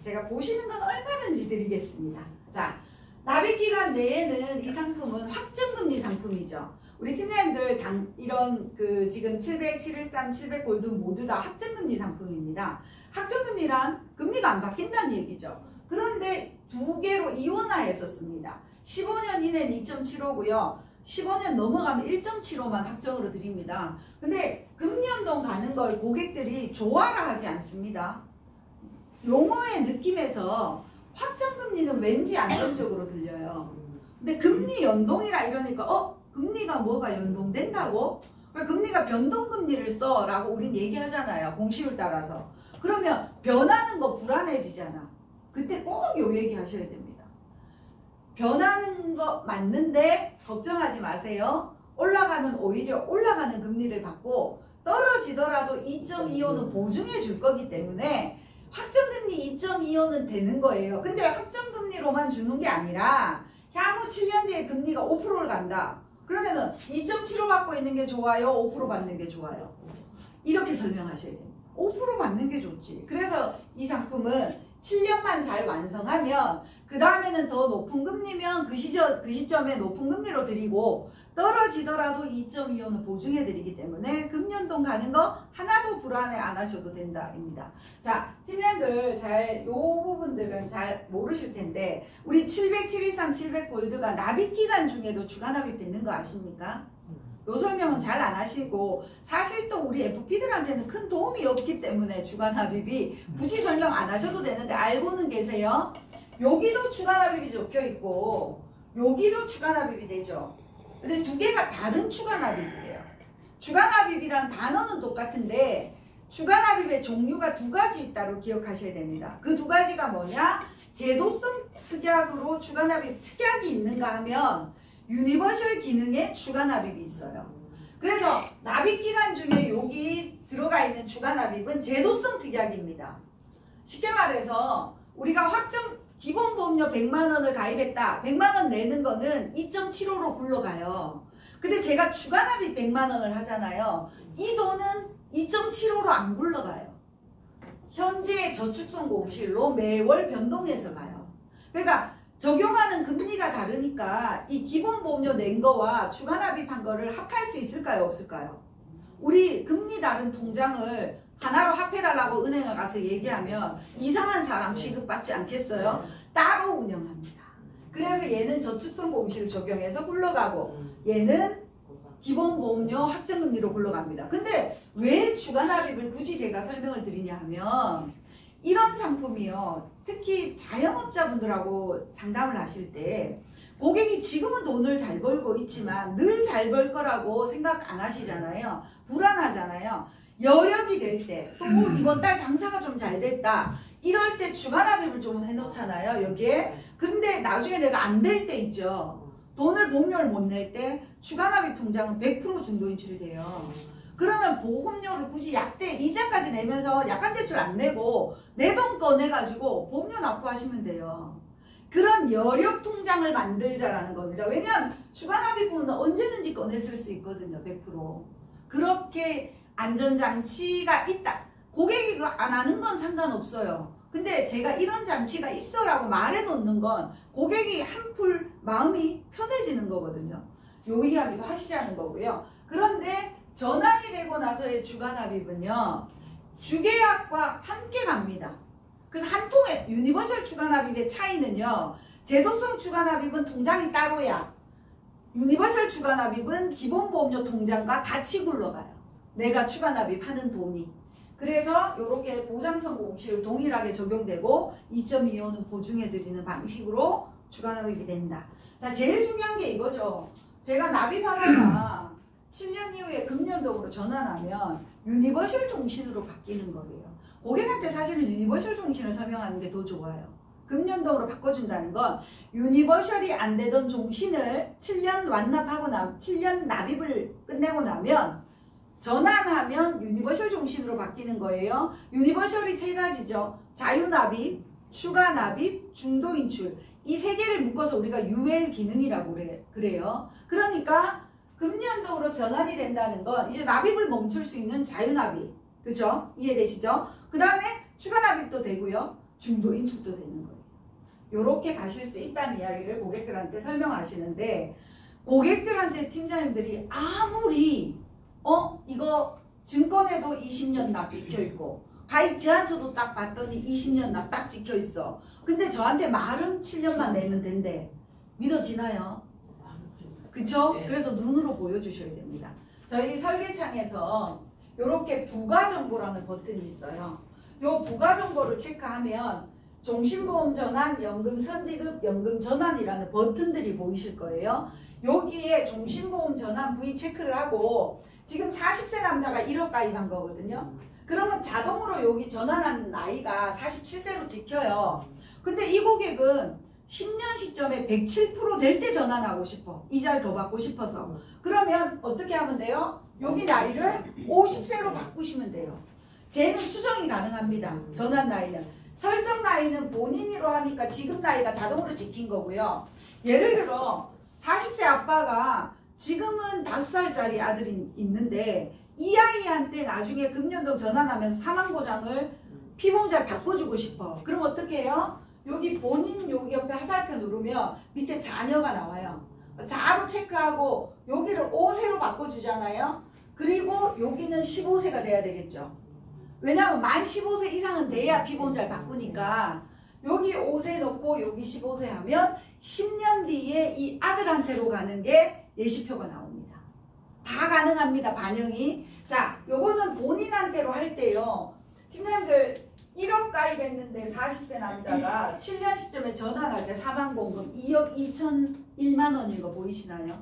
제가 보시는 건 얼마든지 드리겠습니다. 자, 납입기간 내에는 이 상품은 확정금리 상품이죠. 우리 팀장님들 이런 지금 700, 713, 700 골드 모두 다 확정금리 상품입니다. 확정금리란 금리가 안 바뀐다는 얘기죠. 그런데 두 개로 이원화했었습니다. 15년 이내는 2.75고요. 15년 넘어가면 1.75만 확정으로 드립니다. 근데 금리연동 가는 걸 고객들이 좋아라 하지 않습니다. 용어의 느낌에서 확정금리는 왠지 안정적으로 들려요. 근데 금리 연동이라 이러니까 금리가 뭐가 연동된다고? 금리가 변동금리를 써 라고 우린 얘기하잖아요. 공시율 따라서. 그러면 변하는 거 불안해지잖아. 그때 꼭 요 얘기 하셔야 됩니다. 변하는 거 맞는데 걱정하지 마세요. 올라가면 오히려 올라가는 금리를 받고 떨어지더라도 2.25는 보증해 줄 거기 때문에 확정금리 2.25는 되는 거예요. 근데 확정금리로만 주는 게 아니라 향후 7년 뒤에 금리가 5%를 간다. 그러면은 2.75 받고 있는 게 좋아요? 5% 받는 게 좋아요? 이렇게 설명하셔야 됩니다. 5% 받는 게 좋지. 그래서 이 상품은 7년만 잘 완성하면 그 다음에는 더 높은 금리면 그 시점에 높은 금리로 드리고 떨어지더라도 2.25는 보증해 드리기 때문에 금연동 가는 거 하나도 불안해 안 하셔도 된다입니다. 자, 팀장님들 요 부분들은 잘 모르실 텐데 우리 700, 713, 700 골드가 납입기간 중에도 추가 납입되는 거 아십니까? 요 설명은 잘 안 하시고 사실 또 우리 FP들한테는 큰 도움이 없기 때문에 추가 납입이 굳이 설명 안 하셔도 되는데 알고는 계세요? 여기도 추가 납입이 적혀 있고 여기도 추가 납입이 되죠. 근데 두 개가 다른 추가 납입이에요. 추가 납입이란 단어는 똑같은데 추가 납입의 종류가 두 가지 있다고 기억하셔야 됩니다. 그 두 가지가 뭐냐? 제도성 특약으로 추가 납입 특약이 있는가 하면 유니버셜 기능에 추가 납입이 있어요. 그래서 납입 기간 중에 여기 들어가 있는 추가 납입은 제도성 특약입니다. 쉽게 말해서 우리가 기본보험료 100만 원을 가입했다. 100만 원 내는 거는 2.75로 굴러가요. 근데 제가 추가 납입 100만 원을 하잖아요. 이 돈은 2.75로 안 굴러가요. 현재의 저축성 공실로 매월 변동해서 가요. 그러니까 적용하는 금리가 다르니까 이 기본보험료 낸 거와 추가 납입한 거를 합할 수 있을까요? 없을까요? 우리 금리 다른 통장을 하나로 합해달라고 은행에 가서 얘기하면 이상한 사람 취급받지 않겠어요? 따로 운영합니다. 그래서 얘는 저축성 공시를 적용해서 굴러가고 얘는 기본보험료 확정금리로 굴러갑니다. 근데 왜 추가 납입을 굳이 제가 설명을 드리냐 하면 이런 상품이요. 특히 자영업자분들하고 상담을 하실 때 고객이 지금은 돈을 잘 벌고 있지만 늘 잘 벌 거라고 생각 안 하시잖아요. 불안하잖아요. 여력이 될 때 또 이번 달 장사가 좀 잘 됐다. 이럴 때 주간합입을 좀 해놓잖아요. 여기에. 근데 나중에 내가 안 될 때 있죠. 돈을 보험료를 못 낼 때 주간합입 통장은 100% 중도 인출이 돼요. 그러면 보험료를 굳이 약대 이자까지 내면서 약관 대출 안 내고 내 돈 꺼내가지고 보험료 납부하시면 돼요. 그런 여력 통장을 만들자라는 겁니다. 왜냐하면 주간합입은 언제든지 꺼내 쓸 수 있거든요. 100%. 그렇게 안전장치가 있다. 고객이 그거 안 하는 건 상관없어요. 근데 제가 이런 장치가 있어 라고 말해 놓는 건 고객이 한풀 마음이 편해지는 거거든요. 요 이야기도 하시자는 거고요. 그런데 전환이 되고 나서의 주간합입은요. 주계약과 함께 갑니다. 그래서 한 통에 유니버셜 주간합입의 차이는요. 제도성 주간합입은 통장이 따로야. 유니버셜 주간합입은 기본보험료 통장과 같이 굴러가요. 내가 주간합입하는 돈이. 그래서 이렇게 보장성 공시를 동일하게 적용되고 2.25는 보증해드리는 방식으로 주간합입이 된다. 자, 제일 중요한 게 이거죠. 제가 납입하다가 7년 이후에 금년도로 전환하면 유니버셜 종신으로 바뀌는 거예요. 고객한테 사실은 유니버셜 종신을 설명하는 게 더 좋아요. 금년도로 바꿔준다는 건 유니버셜이 안 되던 종신을 7년 완납하고 7년 납입을 끝내고 나면 전환하면 유니버셜 종신으로 바뀌는 거예요. 유니버셜이 세 가지죠. 자유납입, 추가납입, 중도인출. 이 세 개를 묶어서 우리가 UL 기능이라고 그래요. 그러니까 금년도로 전환이 된다는 건 이제 납입을 멈출 수 있는 자유납입. 그죠? 이해되시죠? 그 다음에 추가납입도 되고요. 중도인출도 되는 거예요. 요렇게 가실 수 있다는 이야기를 고객들한테 설명하시는데 고객들한테 팀장님들이 아무리 이거 증권에도 20년 납 찍혀있고 가입 제한서도 딱 봤더니 20년 납 딱 찍혀있어. 근데 저한테 말은 7년만 내면 된대. 믿어지나요? 그쵸? 네. 그래서 눈으로 보여주셔야 됩니다. 저희 설계창에서 이렇게 부가정보라는 버튼이 있어요. 요 부가정보를 체크하면 종신보험 전환, 연금 선지급, 연금 전환이라는 버튼들이 보이실 거예요. 여기에 종신보험 전환 부위 체크를 하고 지금 40세 남자가 1억 가입한 거거든요. 그러면 자동으로 여기 전환한 나이가 47세로 찍혀요. 근데 이 고객은 10년 시점에 107% 될 때 전환하고 싶어. 이자를 더 받고 싶어서. 그러면 어떻게 하면 돼요? 여기 나이를 50세로 바꾸시면 돼요. 쟤는 수정이 가능합니다. 전환 나이는. 설정 나이는 본인으로 하니까 지금 나이가 자동으로 찍힌 거고요. 예를 들어 40세 아빠가 지금은 5살짜리 아들이 있는데 이 아이한테 나중에 금년도 전환하면서 사망보장을 피보험자를 바꿔주고 싶어. 그럼 어떻게 해요? 여기 본인 여기 옆에 화살표 누르면 밑에 자녀가 나와요. 자로 체크하고 여기를 5세로 바꿔주잖아요. 그리고 여기는 15세가 돼야 되겠죠. 왜냐하면 만 15세 이상은 돼야 피보험자를 바꾸니까 여기 5세 넣고 여기 15세 하면 10년 뒤에 이 아들한테로 가는 게 예시표가 나옵니다. 다 가능합니다. 반영이. 자, 요거는 본인한테로 할 때요. 팀장님들 1억 가입했는데 40세 남자가 7년 시점에 전환할 때 사망보험금 2억 2,001만 원인 거 보이시나요?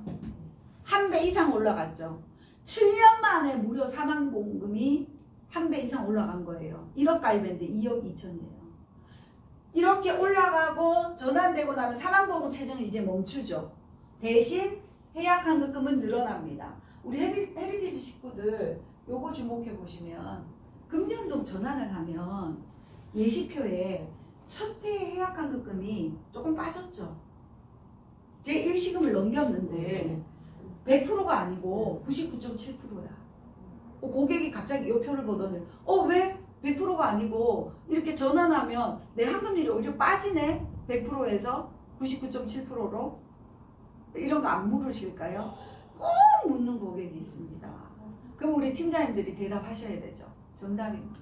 한 배 이상 올라갔죠. 7년 만에 무려 사망보험금이 한 배 이상 올라간 거예요. 1억 가입했는데 2억 2천이에요. 이렇게 올라가고 전환되고 나면 사망보험 체증은 이제 멈추죠. 대신 해약환급금은 늘어납니다. 우리 헤리티지 식구들 요거 주목해 보시면 금년도 전환을 하면 예시표에 첫 해의 해약환급금이 조금 빠졌죠. 제 일시금을 넘겼는데 100%가 아니고 99.7%야. 고객이 갑자기 이 표를 보더니 왜 100%가 아니고 이렇게 전환하면 내 환급률이 오히려 빠지네. 100%에서 99.7%로 이런 거 안 물으실까요? 꼭 묻는 고객이 있습니다. 그럼 우리 팀장님들이 대답하셔야 되죠. 정답입니다.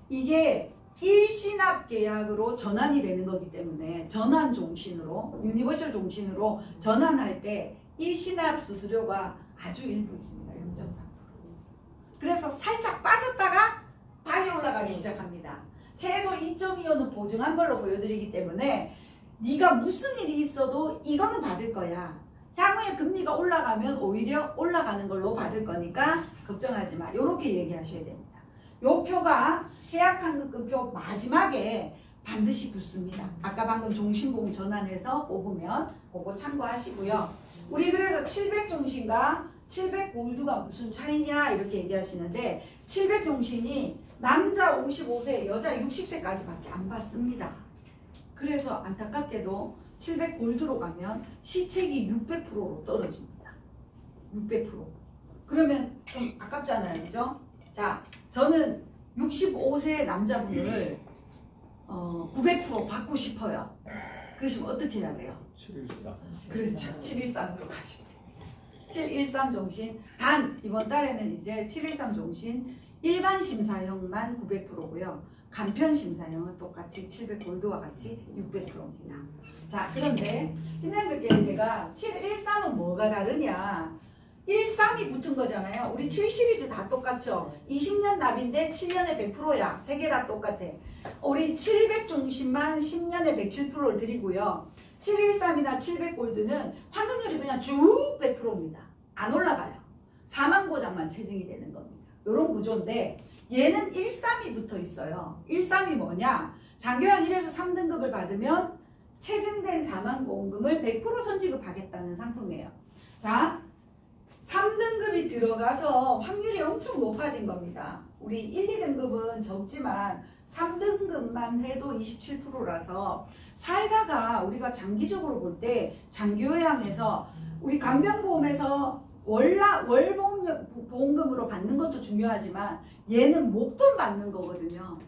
이게 일시납 계약으로 전환이 되는 거기 때문에 전환 종신으로 유니버셜 종신으로 전환할 때 일시납 수수료가 아주 일부 있습니다. 0.3%. 그래서 살짝 빠졌다가 다시 올라가기 시작합니다. 최소 2.25는 보증한 걸로 보여드리기 때문에 네가 무슨 일이 있어도 이거는 받을 거야. 향후에 금리가 올라가면 오히려 올라가는 걸로 받을 거니까 걱정하지 마. 이렇게 얘기하셔야 됩니다. 요 표가 해약환급금표 마지막에 반드시 붙습니다. 아까 방금 종신보험 전환해서 뽑으면 그거 참고하시고요. 우리 그래서 700종신과 700골드가 무슨 차이냐 이렇게 얘기하시는데 700종신이 남자 55세, 여자 60세까지밖에 안 받습니다. 그래서 안타깝게도 700골드로 가면 시책이 600%로 떨어집니다. 600%. 그러면 좀 아깝잖아요. 그죠? 자, 저는 65세 남자분을 900% 받고 싶어요. 그러시면 어떻게 해야 돼요? 714. 그렇죠. 713으로 가시면 돼요. 713 종신. 단 이번 달에는 이제 713 종신 일반 심사형만 900%고요. 간편 심사형은 똑같이 700골드와 같이 600%입니다. 자, 그런데 팀장님께 제가 713은 뭐가 다르냐? 13이 붙은 거잖아요. 우리 7시리즈 다 똑같죠? 20년 납인데 7년에 100%야. 세 개 다 똑같아. 우리 700 종신만 10년에 107%를 드리고요. 713이나 700골드는 환급률이 그냥 쭉 100%입니다. 안 올라가요. 사망보장만 체증이 되는 겁니다. 이런 구조인데 얘는 13이 붙어 있어요. 13이 뭐냐? 장교양 1에서 3등급을 받으면 체증된 사망보험금을 100% 선지급하겠다는 상품이에요. 자, 3등급이 들어가서 확률이 엄청 높아진 겁니다. 우리 1, 2등급은 적지만 3등급만 해도 27%라서 살다가 우리가 장기적으로 볼 때 장기요양에서 우리 간병보험에서 월보험금으로 받는 것도 중요하지만 얘는 목돈 받는 거거든요.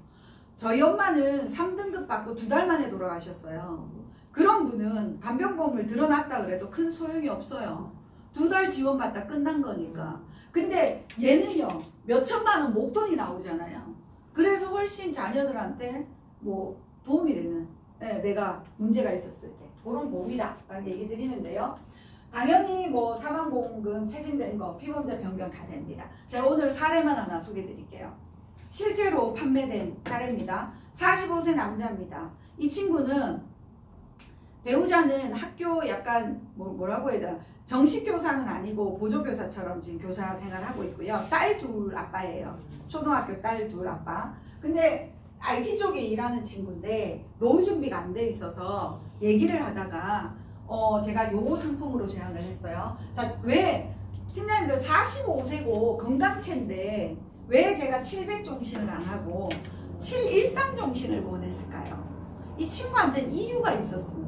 저희 엄마는 3등급 받고 2달 만에 돌아가셨어요. 그런 분은 간병보험을 들어놨다 그래도 큰 소용이 없어요. 2달 지원받다 끝난 거니까. 근데 얘는요 몇 천만 원 목돈이 나오잖아요. 그래서 훨씬 자녀들한테 뭐 도움이 되는, 내가 문제가 있었을 때 그런 보험이다 라는 얘기 드리는데요. 당연히 뭐 사망보험금 체증된 거 피보험자 변경 다 됩니다. 제가 오늘 사례만 하나 소개해 드릴게요. 실제로 판매된 사례입니다. 45세 남자입니다. 이 친구는 배우자는 학교 약간 뭐라고 해야 되나, 정식 교사는 아니고 보조교사처럼 지금 교사 생활하고 있고요. 딸 둘 아빠예요. 초등학교 딸 둘 아빠. 근데 IT 쪽에 일하는 친구인데 노후 준비가 안 돼 있어서 얘기를 하다가 제가 요 상품으로 제안을 했어요. 자, 왜 팀장님들 45세고 건강체인데 왜 제가 700 종신을 안 하고 713 종신을 권했을까요? 이 친구한테는 이유가 있었습니다.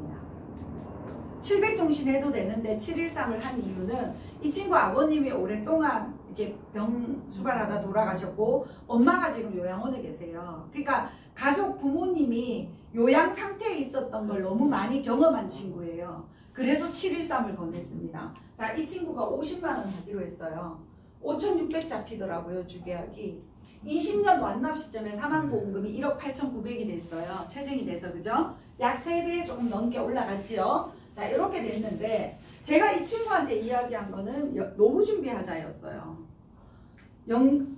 700 종신해도 되는데 713을 한 이유는 이 친구 아버님이 오랫동안 이렇게 병 수발하다 돌아가셨고 엄마가 지금 요양원에 계세요. 그러니까 가족 부모님이 요양 상태에 있었던 걸 너무 많이 경험한 친구예요. 그래서 713을 권했습니다. 자, 이 친구가 50만 원 하기로 했어요. 5,600 잡히더라고요, 주계약이. 20년 완납 시점에 사망보험금이 1억 8,900이 됐어요. 체증이 돼서, 그죠? 약 3배 조금 넘게 올라갔지요. 자, 이렇게 됐는데 제가 이 친구한테 이야기한 거는 노후 준비하자였어요.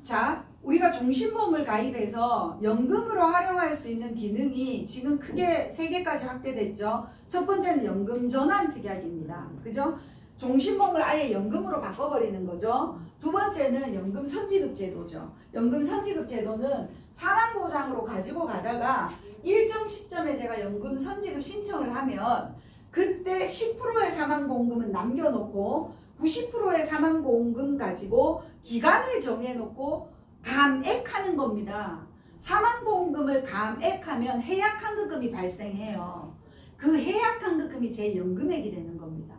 자, 우리가 종신보험을 가입해서 연금으로 활용할 수 있는 기능이 지금 크게 3개까지 확대됐죠. 첫 번째는 연금 전환 특약입니다. 그죠? 종신보험을 아예 연금으로 바꿔버리는 거죠. 두 번째는 연금 선지급 제도죠. 연금 선지급 제도는 사망보장으로 가지고 가다가 일정 시점에 제가 연금 선지급 신청을 하면 그때 10%의 사망보험금은 남겨놓고 90%의 사망보험금 가지고 기간을 정해놓고 감액하는 겁니다. 사망보험금을 감액하면 해약환급금이 발생해요. 그 해약환급금이 제 연금액이 되는 겁니다.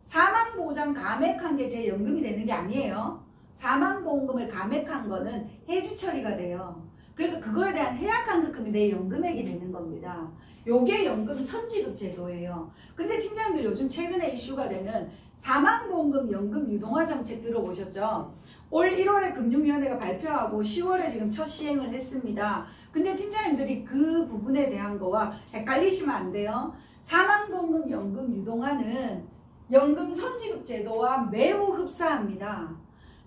사망보장 감액한 게 제 연금이 되는 게 아니에요. 사망보험금을 감액한 거는 해지 처리가 돼요. 그래서 그거에 대한 해약환급금이 내 연금액이 되는 겁니다. 요게 연금 선지급 제도예요. 근데 팀장님들 요즘 최근에 이슈가 되는 사망보험금 연금 유동화 정책 들어보셨죠? 올 1월에 금융위원회가 발표하고 10월에 지금 첫 시행을 했습니다. 근데 팀장님들이 그 부분에 대한 거와 헷갈리시면 안 돼요. 사망보험금 연금 유동화는 연금 선지급 제도와 매우 흡사합니다.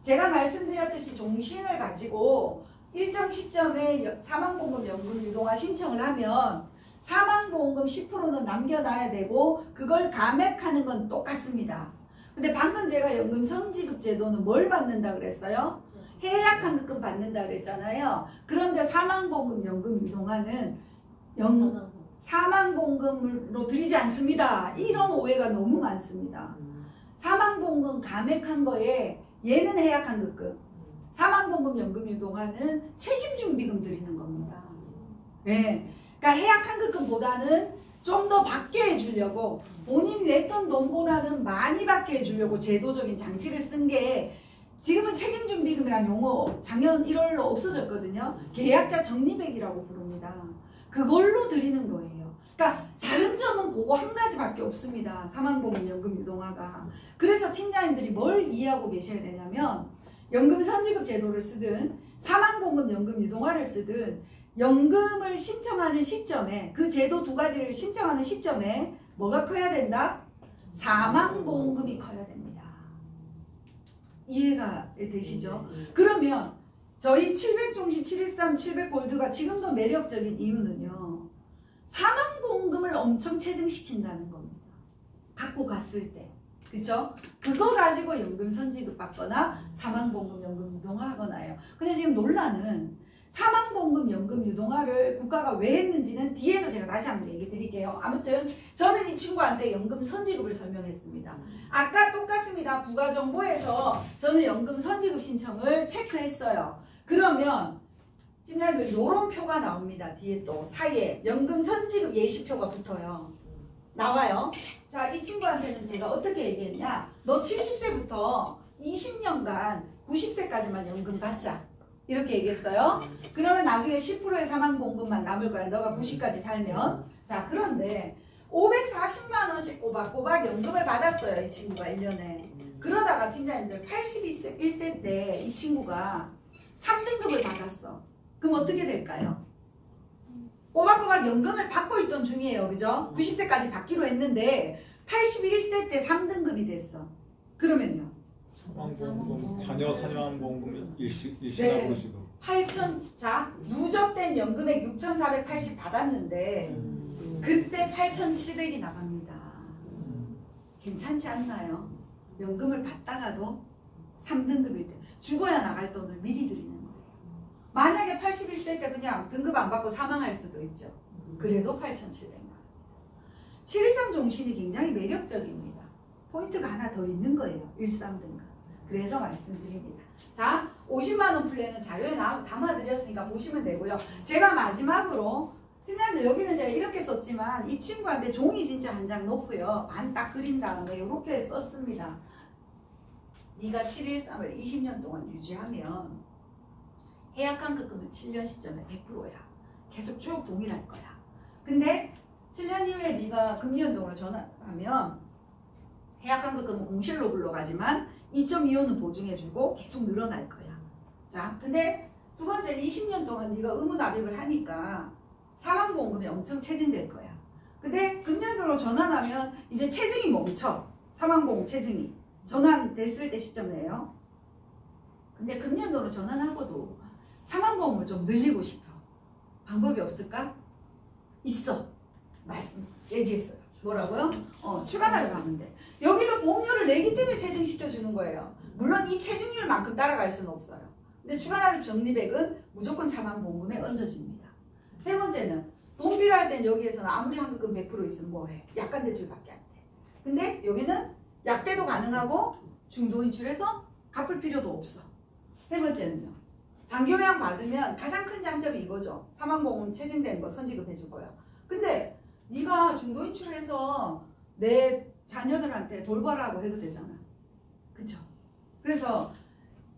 제가 말씀드렸듯이 종신을 가지고 일정 시점에 사망보험금 연금 유동화 신청을 하면 사망보험금 10%는 남겨놔야 되고 그걸 감액하는 건 똑같습니다. 근데 방금 제가 연금 선지급 제도는 뭘 받는다 그랬어요? 해약환급금 받는다 그랬잖아요. 그런데 사망보험금 연금 유동화는 사망보험금으로 드리지 않습니다. 이런 오해가 너무 많습니다. 사망보험금 감액한 거에 얘는 해약환급금, 사망보험금 연금 유동화는 책임준비금 드리는 겁니다. 네, 그러니까 해약환급금보다는 좀 더 받게 해주려고 본인이 냈던 돈보다는 많이 받게 해주려고 제도적인 장치를 쓴 게 지금은 책임준비금이라는 용어 작년 1월로 없어졌거든요. 계약자 적립액이라고 부릅니다. 그걸로 드리는 거예요. 그러니까 다른 점은 그거 한 가지밖에 없습니다. 사망보험 연금 유동화가. 그래서 팀장님들이 뭘 이해하고 계셔야 되냐면 연금 선지급 제도를 쓰든 사망보험 연금 유동화를 쓰든 연금을 신청하는 시점에 그 제도 두 가지를 신청하는 시점에 뭐가 커야 된다? 사망보험금이 커야 됩니다. 이해가 되시죠? 그러면 저희 700종신 713 700골드가 지금도 매력적인 이유는요. 사망보험금을 엄청 체증시킨다는 겁니다. 갖고 갔을 때. 그쵸? 그거 가지고 연금 선지급 받거나 사망보험금 연금 유동화하거나요. 근데 지금 논란은 사망보험금 연금 유동화를 국가가 왜 했는지는 뒤에서 제가 다시 한번 얘기 드릴게요. 아무튼 저는 이 친구한테 연금 선지급을 설명했습니다. 아까 똑같습니다. 부가정보에서 저는 연금 선지급 신청을 체크했어요. 그러면 팀장님들 이런 표가 나옵니다. 뒤에 또 사이에 연금 선지급 예시표가 붙어요. 나와요. 자, 이 친구한테는 제가 어떻게 얘기했냐. 너 70세부터 20년간 90세까지만 연금 받자. 이렇게 얘기했어요. 그러면 나중에 10%의 사망보험금만 남을 거야. 너가 90까지 살면. 자, 그런데 540만 원씩 꼬박꼬박 연금을 받았어요. 이 친구가 1년에. 그러다가 팀장님들 81세 때 이 친구가 3등급을 받았어. 그럼 어떻게 될까요? 꼬박꼬박 연금을 받고 있던 중이에요. 그죠? 90세까지 받기로 했는데 81세 때 3등급이 됐어. 그러면요. 사망보험금, 자녀 사망보험금 일시납으로 지금 8천, 자, 누적된 연금액 6,480 받았는데 그때 8,700이 나갑니다. 괜찮지 않나요? 연금을 받다가도 3등급일 때 죽어야 나갈 돈을 미리 드리는 거예요. 만약에 81세 때 그냥 등급 안 받고 사망할 수도 있죠. 그래도 8,700만 원. 713 종신이 굉장히 매력적입니다. 포인트가 하나 더 있는 거예요. 13등급. 그래서 말씀드립니다. 자, 50만 원 플랜은 자료에 담아드렸으니까 보시면 되고요. 제가 마지막으로 팀장님 여기는 제가 이렇게 썼지만 이 친구한테 종이 진짜 한 장 놓고요. 반 딱 그린 다음에 이렇게 썼습니다. 네가 713을 20년 동안 유지하면 해약환급금은 7년 시점에 100%야. 계속 쭉 동일할 거야. 근데 7년 이후에 네가 금리연동으로 전환하면 해약환급금은 공실로 굴러가지만 2.25는 보증해주고 계속 늘어날 거야. 자, 근데 두 번째 20년 동안 네가 의무 납입을 하니까 사망보험금이 엄청 체증될 거야. 근데 금년도로 전환하면 이제 체증이 멈춰. 사망보험 체증이 전환됐을 때 시점이에요. 근데 금년도로 전환하고도 사망보험을 좀 늘리고 싶어. 방법이 없을까? 있어. 얘기했어요. 뭐라고요? 추가 납입하면 돼. 여기도 보험료를 내기 때문에 체증시켜주는 거예요. 물론 이 체증률만큼 따라갈 수는 없어요. 근데 추가 납입 적립액은 무조건 사망보험금에 얹어집니다. 세 번째는 돈 필요할 땐 여기에서는 아무리 환급금 100% 있으면 뭐해? 약관 대출밖에 안 돼. 근데 여기는 약대도 가능하고 중도인출해서 갚을 필요도 없어. 세 번째는요. 장기요양 받으면 가장 큰 장점이 이거죠. 사망보험 체증된 거 선지급 해줄 거예요. 근데 네가 중도인출해서 내 자녀들한테 돌보라고 해도 되잖아. 그쵸? 그래서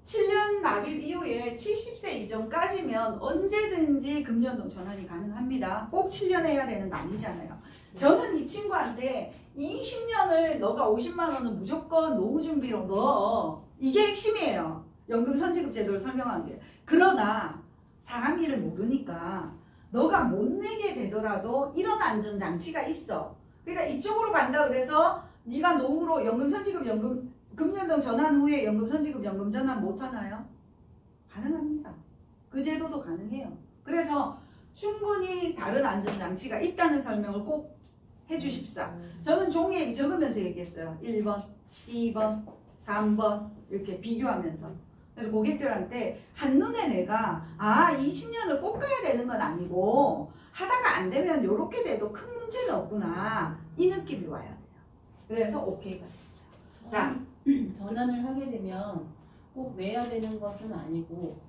7년 납입 이후에 70세 이전까지면 언제든지 금연동 전환이 가능합니다. 꼭 7년 해야 되는 거 아니잖아요. 저는 이 친구한테 20년을 너가 50만 원은 무조건 노후 준비로 넣어. 이게 핵심이에요. 연금 선지급 제도를 설명한 게. 그러나 사람 일을 모르니까 너가 못 내게 되더라도 이런 안전장치가 있어. 그러니까 이쪽으로 간다 그래서 네가 노후로 연금 선지급 연금 금연동 전환 후에 연금 선지급 연금 전환 못 하나요? 가능합니다. 그 제도도 가능해요. 그래서 충분히 다른 안전장치가 있다는 설명을 꼭 해주십사. 저는 종이에 적으면서 얘기했어요. 1번, 2번, 3번 이렇게 비교하면서. 그래서 고객들한테 한눈에 내가 이 10년을 꼭 가야 되는 건 아니고 하다가 안 되면 이렇게 돼도 큰 문제는 없구나 이 느낌이 와야 돼요. 그래서 오케이가 됐어요. 자, 전환을 하게 되면 꼭 내야 되는 것은 아니고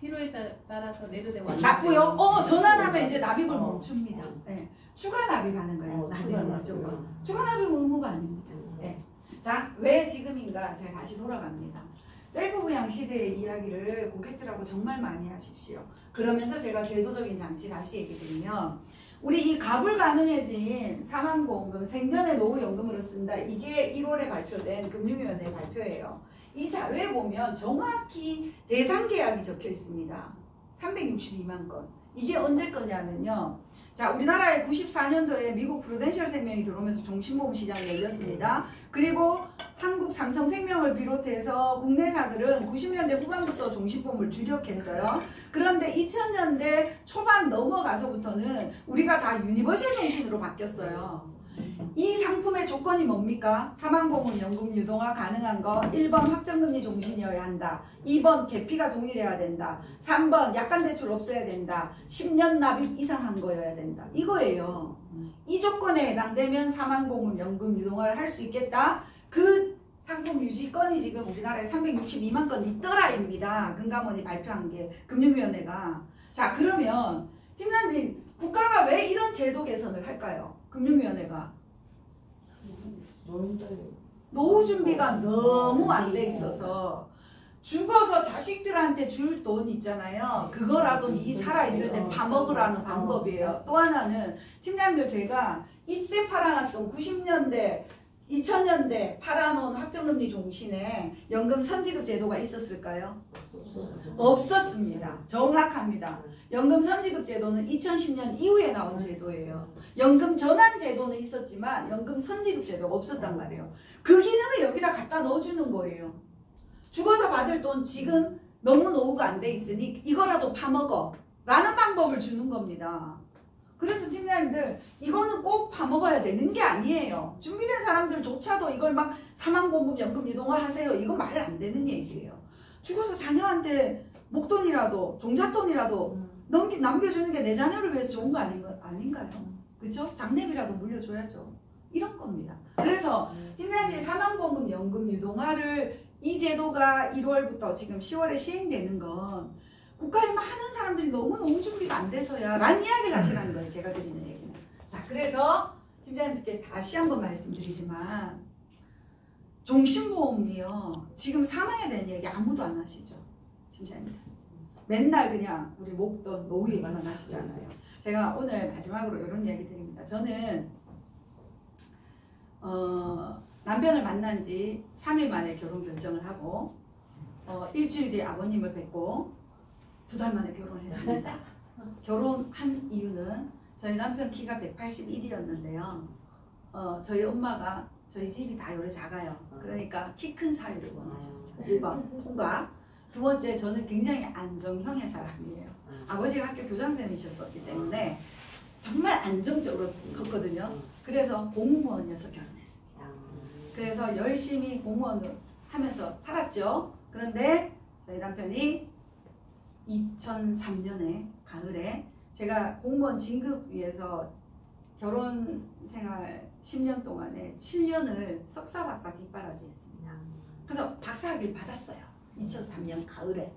필요에 따라서 내도 되고 안 내도 납부요? 되고. 전환하면 이제 납입을 어. 멈춥니다. 네. 추가 납입하는 거예요. 납입을 무조건. 추가 납입은 의무가 아닙니다. 네. 자, 왜 지금인가 제가 다시 돌아갑니다. 셀프 부양 시대의 이야기를 고객들하고 정말 많이 하십시오. 그러면서 제가 제도적인 장치 다시 얘기 드리면 우리 이 가불가능해진 사망보험금 생전에 노후연금으로 쓴다. 이게 1월에 발표된 금융위원회 발표예요. 이 자료에 보면 정확히 대상 계약이 적혀 있습니다. 362만 건. 이게 언제 거냐면요. 자, 우리나라에 94년도에 미국 프루덴셜 생명이 들어오면서 종신보험 시장이 열렸습니다. 그리고 한국 삼성생명을 비롯해서 국내사들은 90년대 후반부터 종신보험을 주력했어요. 그런데 2000년대 초반 넘어가서부터는 우리가 다 유니버셜 종신으로 바뀌었어요. 이 상품의 조건이 뭡니까? 사망보험 연금 유동화 가능한 거 1번 확정금리 종신이어야 한다. 2번 계피가 동일해야 된다. 3번 약관대출 없어야 된다. 10년 납입 이상 한 거여야 된다. 이거예요. 이 조건에 해당되면 사망보험 연금 유동화를 할 수 있겠다. 그 상품 유지건이 지금 우리나라에 362만 건 있더라입니다. 금감원이 발표한 게 금융위원회가. 자, 그러면 팀장님 국가가 왜 이런 제도 개선을 할까요? 금융위원회가 노후 준비가 너무 안 돼 있어서 죽어서 자식들한테 줄 돈 있잖아요. 그거라도 니 살아있을 때 파먹으라는 방법이에요. 또 하나는 팀장님들 제가 이때 팔아놨던 90년대 2000년대 팔아놓은 확정금리 종신에 연금 선지급 제도가 있었을까요? 없었습니다. 정확합니다. 연금 선지급 제도는 2010년 이후에 나온 제도예요. 연금 전환 제도는 있었지만 연금 선지급 제도가 없었단 말이에요. 그 기능을 여기다 갖다 넣어주는 거예요. 죽어서 받을 돈 지금 너무 노후가 안 돼 있으니 이거라도 파먹어 라는 방법을 주는 겁니다. 그래서 팀장님들 이거는 꼭 파먹어야 되는 게 아니에요. 준비된 사람들조차도 이걸 막 사망보험 연금 유동화 하세요. 이거 말 안 되는 얘기예요. 죽어서 자녀한테 목돈이라도 종잣돈이라도 남겨주는 게 내 자녀를 위해서 좋은 거 아닌가요? 그렇죠? 장례비라도 물려줘야죠. 이런 겁니다. 그래서 팀장님이 사망보험 연금 유동화를 이 제도가 1월부터 지금 10월에 시행되는 건 국가에 많은 사람들이 너무 노후 준비가 안 돼서야 라는 이야기를 하시라는 거예요. 제가 드리는 얘기는. 자, 그래서 팀장님께 다시 한번 말씀드리지만 종신보험이요. 지금 사망에 대한 얘기 아무도 안 하시죠. 팀장님. 맨날 그냥 우리 목돈 노후 얘기만 하시잖아요. 제가 오늘 마지막으로 이런 이야기 드립니다. 저는 남편을 만난 지 3일 만에 결혼 결정을 하고 일주일 뒤에 아버님을 뵙고 2달 만에 결혼을 했습니다. 결혼한 이유는 저희 남편 키가 181이었는데요. 저희 엄마가 저희 집이 다 요래 작아요. 그러니까 키 큰 사위를 원하셨어요. 1번 통과. 두 번째 저는 굉장히 안정형의 사람이에요. 아버지가 학교 교장선생님이셨기 때문에 정말 안정적으로 컸거든요. 그래서 공무원이어서 결혼했습니다. 그래서 열심히 공무원을 하면서 살았죠. 그런데 저희 남편이 2003년에 가을에 제가 공무원 진급 위해서 결혼 생활 10년 동안에 7년을 석사 박사 뒷바라지 했습니다. 그래서 박사학위를 받았어요. 2003년 가을에.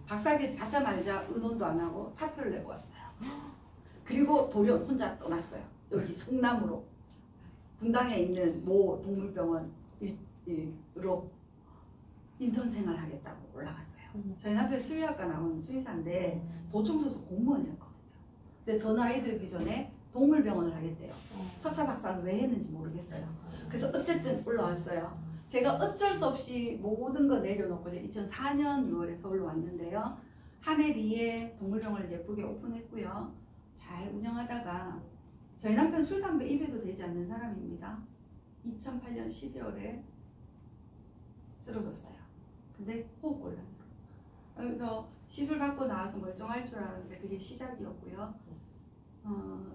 박사학위를 받자마자 의논도 안 하고 사표를 내고 왔어요. 그리고 돌연 혼자 떠났어요. 여기 성남으로. 분당에 있는 모 동물병원으로 인턴 생활 하겠다고 올라갔어요. 저희 남편 수의학과 나온 수의사인데 도청 소속 공무원이었거든요. 근데 더 나이 들기 전에 동물병원을 하겠대요. 석사 박사는 왜 했는지 모르겠어요. 그래서 어쨌든 올라왔어요. 제가 어쩔 수 없이 모든 거 내려놓고 2004년 6월에 서울로 왔는데요. 한 해 뒤에 동물병원을 예쁘게 오픈했고요. 잘 운영하다가 저희 남편 술, 담배 입에도 되지 않는 사람입니다. 2008년 12월에 쓰러졌어요. 근데 호흡곤란. 그래서 시술 받고 나와서 멀쩡할 줄 알았는데 그게 시작이었고요.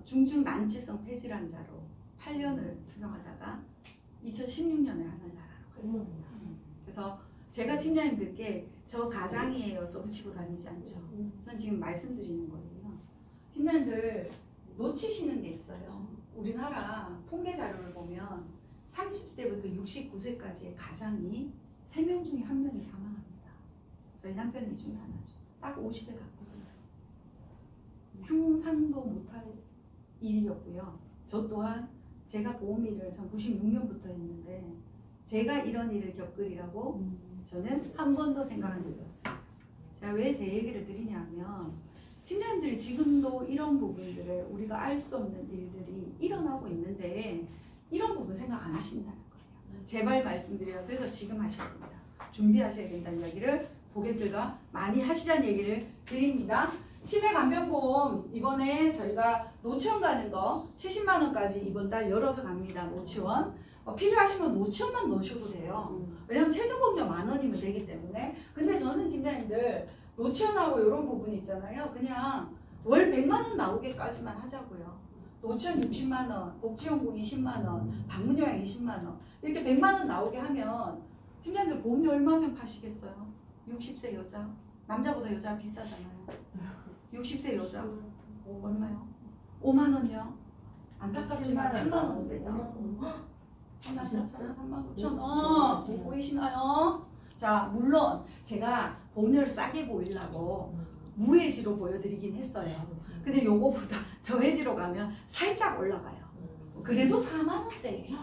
중증 난치성 폐질환자로 8년을 투병하다가 2016년에 하늘나라로 갔습니다. 그래서 제가 팀장님들께 저 가장이에요 써붙이고 다니지 않죠. 전 지금 말씀드리는 거예요. 팀장님들 놓치시는 게 있어요. 우리나라 통계 자료를 보면 30세부터 69세까지의 가장이 3명 중에 1명이 사망합니다. 저희 남편이 중에 하나죠. 딱 50에 갔거든요. 상상도 못할 일이었고요. 저 또한 제가 보험 일을 전 96년부터 했는데 제가 이런 일을 겪으리라고 저는 한 번도 생각한 적이 없어요. 제가 왜 제 얘기를 드리냐면 팀장님들이 지금도 이런 부분들을 우리가 알 수 없는 일들이 일어나고 있는데 이런 부분 생각 안 하신다는 거예요. 제발 말씀드려요. 그래서 지금 하셔야 된다. 준비하셔야 된다는 이야기를 고객들과 많이 하시자는 얘기를 드립니다. 치매간병보험 이번에 저희가 노치원 가는 거 70만 원까지 이번 달 열어서 갑니다. 노치원. 필요하시면 노치원만 넣으셔도 돼요. 왜냐면 최저보험료 10,000원이면 되기 때문에. 근데 저는 팀장님들 노치원하고 이런 부분이 있잖아요. 그냥 월 100만 원 나오게까지만 하자고요. 노치원 60만 원, 복지연구 20만 원, 방문요양 20만 원 이렇게 100만 원 나오게 하면 팀장님들 보험료 얼마면 파시겠어요? 60세 여자, 남자보다 여자가 비싸잖아요. 60세 여자 얼마요? 5만 원이요? 안타깝지만 3만 원 된다. 3만 4천, 3만 9천. 보이시나요? 자, 물론 제가 보험료를 싸게 보이려고 무해지로 보여드리긴 했어요. 근데 요거보다 저해지로 가면 살짝 올라가요. 그래도 4만 원대예요.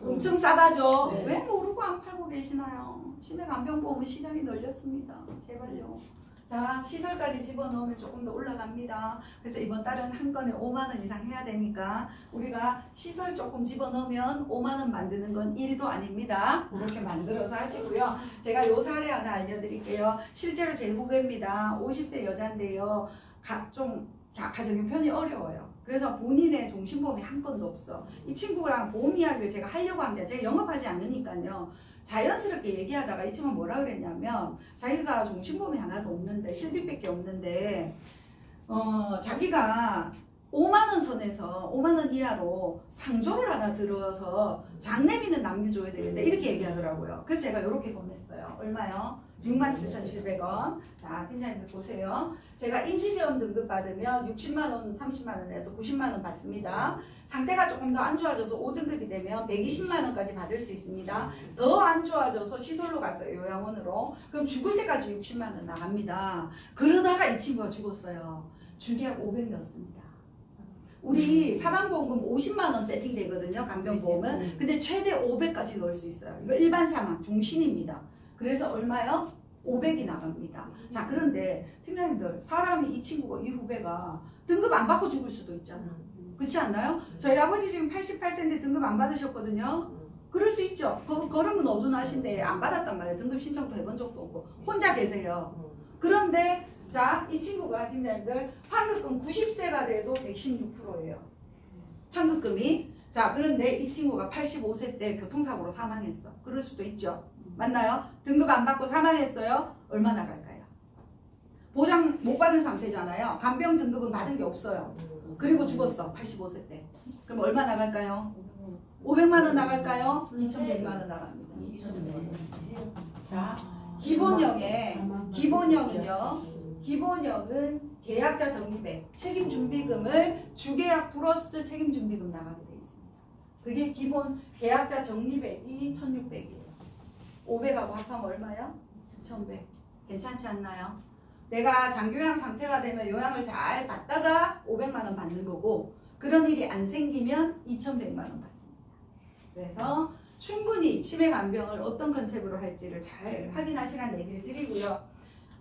엄청 싸다죠? 네. 왜 모르고 안 팔고 계시나요? 치매간병보험은 시장이 널렸습니다. 제발요. 자, 시설까지 집어넣으면 조금 더 올라갑니다. 그래서 이번 달은 한 건에 5만 원 이상 해야 되니까 우리가 시설 조금 집어넣으면 5만 원 만드는 건 1도 아닙니다. 그렇게 만들어서 하시고요. 제가 요 사례 하나 알려드릴게요. 실제로 제 후배입니다. 50세 여자인데요. 좀 가정 형편이 어려워요. 그래서 본인의 종신보험이 한 건도 없어. 이 친구랑 보험 이야기를 제가 하려고 합니다. 제가 영업하지 않으니까요. 자연스럽게 얘기하다가 이 친구가 뭐라 그랬냐면 자기가 종신보험이 하나도 없는데 실비밖에 없는데 자기가 5만 원 선에서 5만 원 이하로 상조를 하나 들어서 장례비는 남겨줘야 되는데 이렇게 얘기하더라고요. 그래서 제가 이렇게 보냈어요. 얼마요? 67,700원. 자, 팀장님들 보세요. 제가 인지지원 등급 받으면 60만 원, 30만 원에서 90만 원 받습니다. 상태가 조금 더 안 좋아져서 5등급이 되면 120만 원까지 받을 수 있습니다. 더 안 좋아져서 시설로 갔어요. 요양원으로. 그럼 죽을 때까지 60만 원 나갑니다. 그러다가 이 친구가 죽었어요. 주계약 500 넣었습니다. 우리 사망보험금 50만 원 세팅되거든요. 간병보험은. 근데 최대 500까지 넣을 수 있어요. 이거 일반 사망, 종신입니다. 그래서 얼마요? 500이 나갑니다. 자, 그런데 팀장님들 사람이 이 친구가 이 후배가 등급 안 받고 죽을 수도 있잖아. 그렇지 않나요? 저희 아버지 지금 88세인데 등급 안 받으셨거든요. 그럴 수 있죠. 걸음은 어둔하신데 안 받았단 말이에요. 등급 신청도 해본 적도 없고 혼자 계세요. 그런데 자, 이 친구가 팀장님들 환급금 90세가 돼도 116%예요. 환급금이. 자, 그런데 이 친구가 85세 때 교통사고로 사망했어. 그럴 수도 있죠. 맞나요? 등급 안 받고 사망했어요. 얼마 나갈까요? 보장 못 받은 상태잖아요. 간병 등급은 받은 게 없어요. 그리고 죽었어. 85세 때. 그럼 얼마 나갈까요? 500만 원 나갈까요? 2,100만 원 나갑니다. 자, 기본형은 계약자 적립액, 책임준비금을 주계약 플러스 책임준비금 나가게 돼 있습니다. 그게 기본 계약자 적립액이 1,600이에요. 500하고 합하면 얼마요? 2,100. 괜찮지 않나요? 내가 장교양 상태가 되면 요양을 잘 받다가 500만 원 받는 거고 그런 일이 안 생기면 2,100만 원 받습니다. 그래서 충분히 치매간병을 어떤 컨셉으로 할지를 잘 확인하시라는 얘기를 드리고요.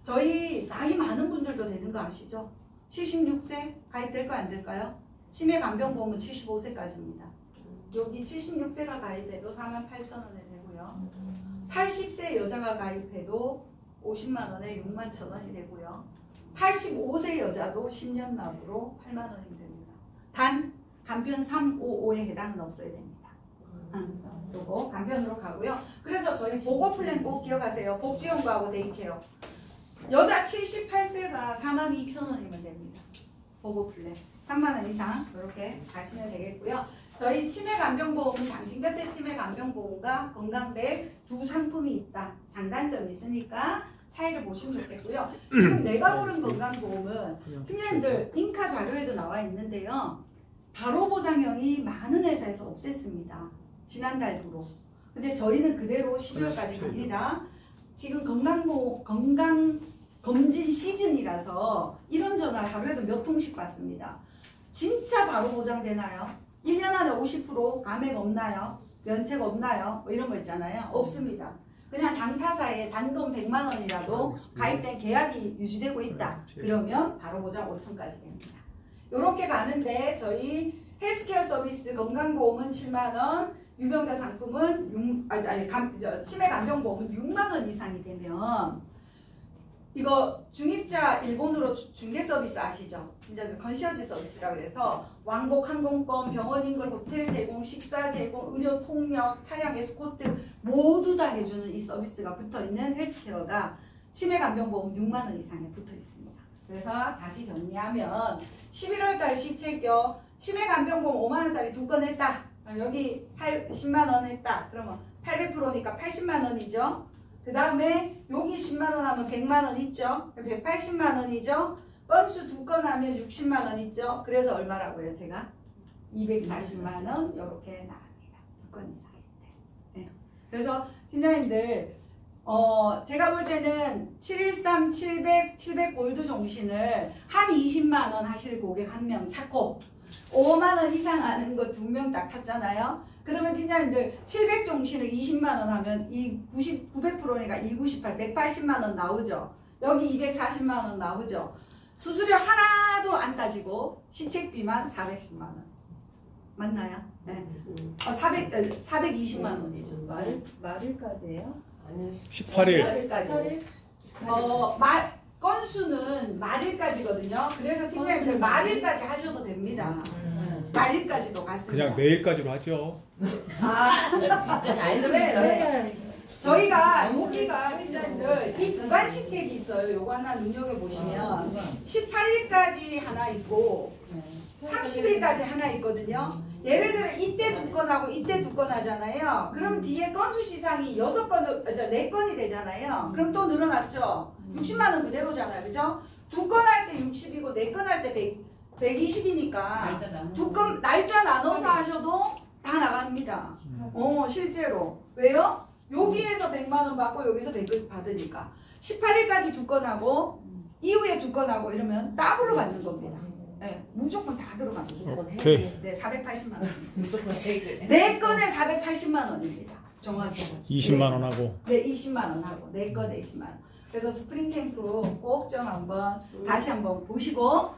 저희 나이 많은 분들도 되는 거 아시죠? 76세 가입될까 안 될까요? 치매간병보험은 75세까지입니다. 여기 76세가 가입해도 48,000원에 되고요. 80세 여자가 가입해도 50만 원에 6만 1,000원이 되고요. 85세 여자도 10년 납으로 8만 원이 됩니다. 단 간편 355에 해당은 없어야 됩니다. 요거 간편으로 가고요. 그래서 저희 보고 플랜 꼭 기억하세요. 복지연구하고 데이케어. 여자 78세가 42,000원이면 됩니다. 보고 플랜. 3만 원 이상 이렇게 가시면 되겠고요. 저희 치매간병보험은 당신 곁에 치매간병보험과 건강백 두 상품이 있다. 장단점이 있으니까 차이를 보시면 좋겠고요. 지금 내가 고른 건강보험은 팀장님들 인카 자료에도 나와 있는데요. 바로 보장형이 많은 회사에서 없앴습니다. 지난달부로. 근데 저희는 그대로 12월까지 갑니다. 지금 건강검진 시즌이라서 이런 전화 하루에도 몇 통씩 받습니다. 진짜 바로 보장되나요? 1년 안에 50% 감액 없나요? 면책 없나요? 뭐 이런 거 있잖아요. 없습니다. 그냥 당타사에 단돈 100만 원이라도 가입된 계약이 유지되고 있다. 그러면 바로 보장 5천까지 됩니다. 이렇게 가는데 저희 헬스케어 서비스 건강보험은 7만 원, 유병자 상품은 치매간병보험은 6만 원 이상이 되면 이거 중입자 일본으로 중개 서비스 아시죠? 이제 컨시어지 서비스라고 그래서 왕복 항공권, 병원 인근 호텔 제공, 식사 제공, 의료 통역, 차량 에스코트 모두 다 해주는 이 서비스가 붙어있는 헬스케어가 치매간병보험 6만 원 이상에 붙어 있습니다. 그래서 다시 정리하면 11월달 시책교 치매간병보험 5만 원짜리 2건 했다. 여기 10만 원 했다. 그러면 800%니까 80만 원이죠. 그 다음에 여기 10만 원 하면 100만 원 있죠. 180만 원이죠. 건수 2건 하면 60만 원 있죠. 그래서 얼마라고요, 제가? 240만 원 이렇게 나갑니다. 2건 이상일 때. 네. 그래서 팀장님들 제가 볼 때는 713, 700 골드 종신을 한 20만 원 하실 고객 한 명 찾고 5만 원 이상 하는 거 2명 딱 찾잖아요. 그러면 팀장님들 700 종신을 20만 원 하면 이 900%니까 298, 180만 원 나오죠. 여기 240만 원 나오죠. 수수료 하나도 안 따지고 시책비만 410만 원. 맞나요? 네. 420만 원이죠. 말일까지예요? 아니요. 18일. 18일? 건수는 말일까지거든요. 그래서 팀장님들 말일까지 하셔도 됩니다. 말일까지도 갔습니다. 그냥 내일까지로 하죠. 그래. 저희가 여기가 팀장님들 이 구간 시책이 있어요. 요거 하나 눈여겨보시면 18일까지 하나 있고 30일까지 하나 있거든요. 예를 들어 이때 2건하고 이때 2건 하잖아요. 그럼 뒤에 건수 시상이 4건이 되잖아요. 그럼 또 늘어났죠. 60만 원 그대로잖아요. 그죠? 2건 할 때 60이고 4건 할 때 120이니까 2건 날짜 나눠서 하셔도 다 나갑니다. 실제로. 왜요? 여기에서 100만 원 받고 여기서 100을 받으니까 18일까지 2건 하고 이후에 2건 하고 이러면 더블로 받는 겁니다. 네, 무조건 다 들어갑니다. 오케이. 네, 480만 원. 무조건 네 건에 480만 원입니다. 정확히. 20만 원 하고. 네, 20만 원 하고 네 건에 20만 원. 그래서 스프링 캠프 꼭 좀 한번 다시 한번 보시고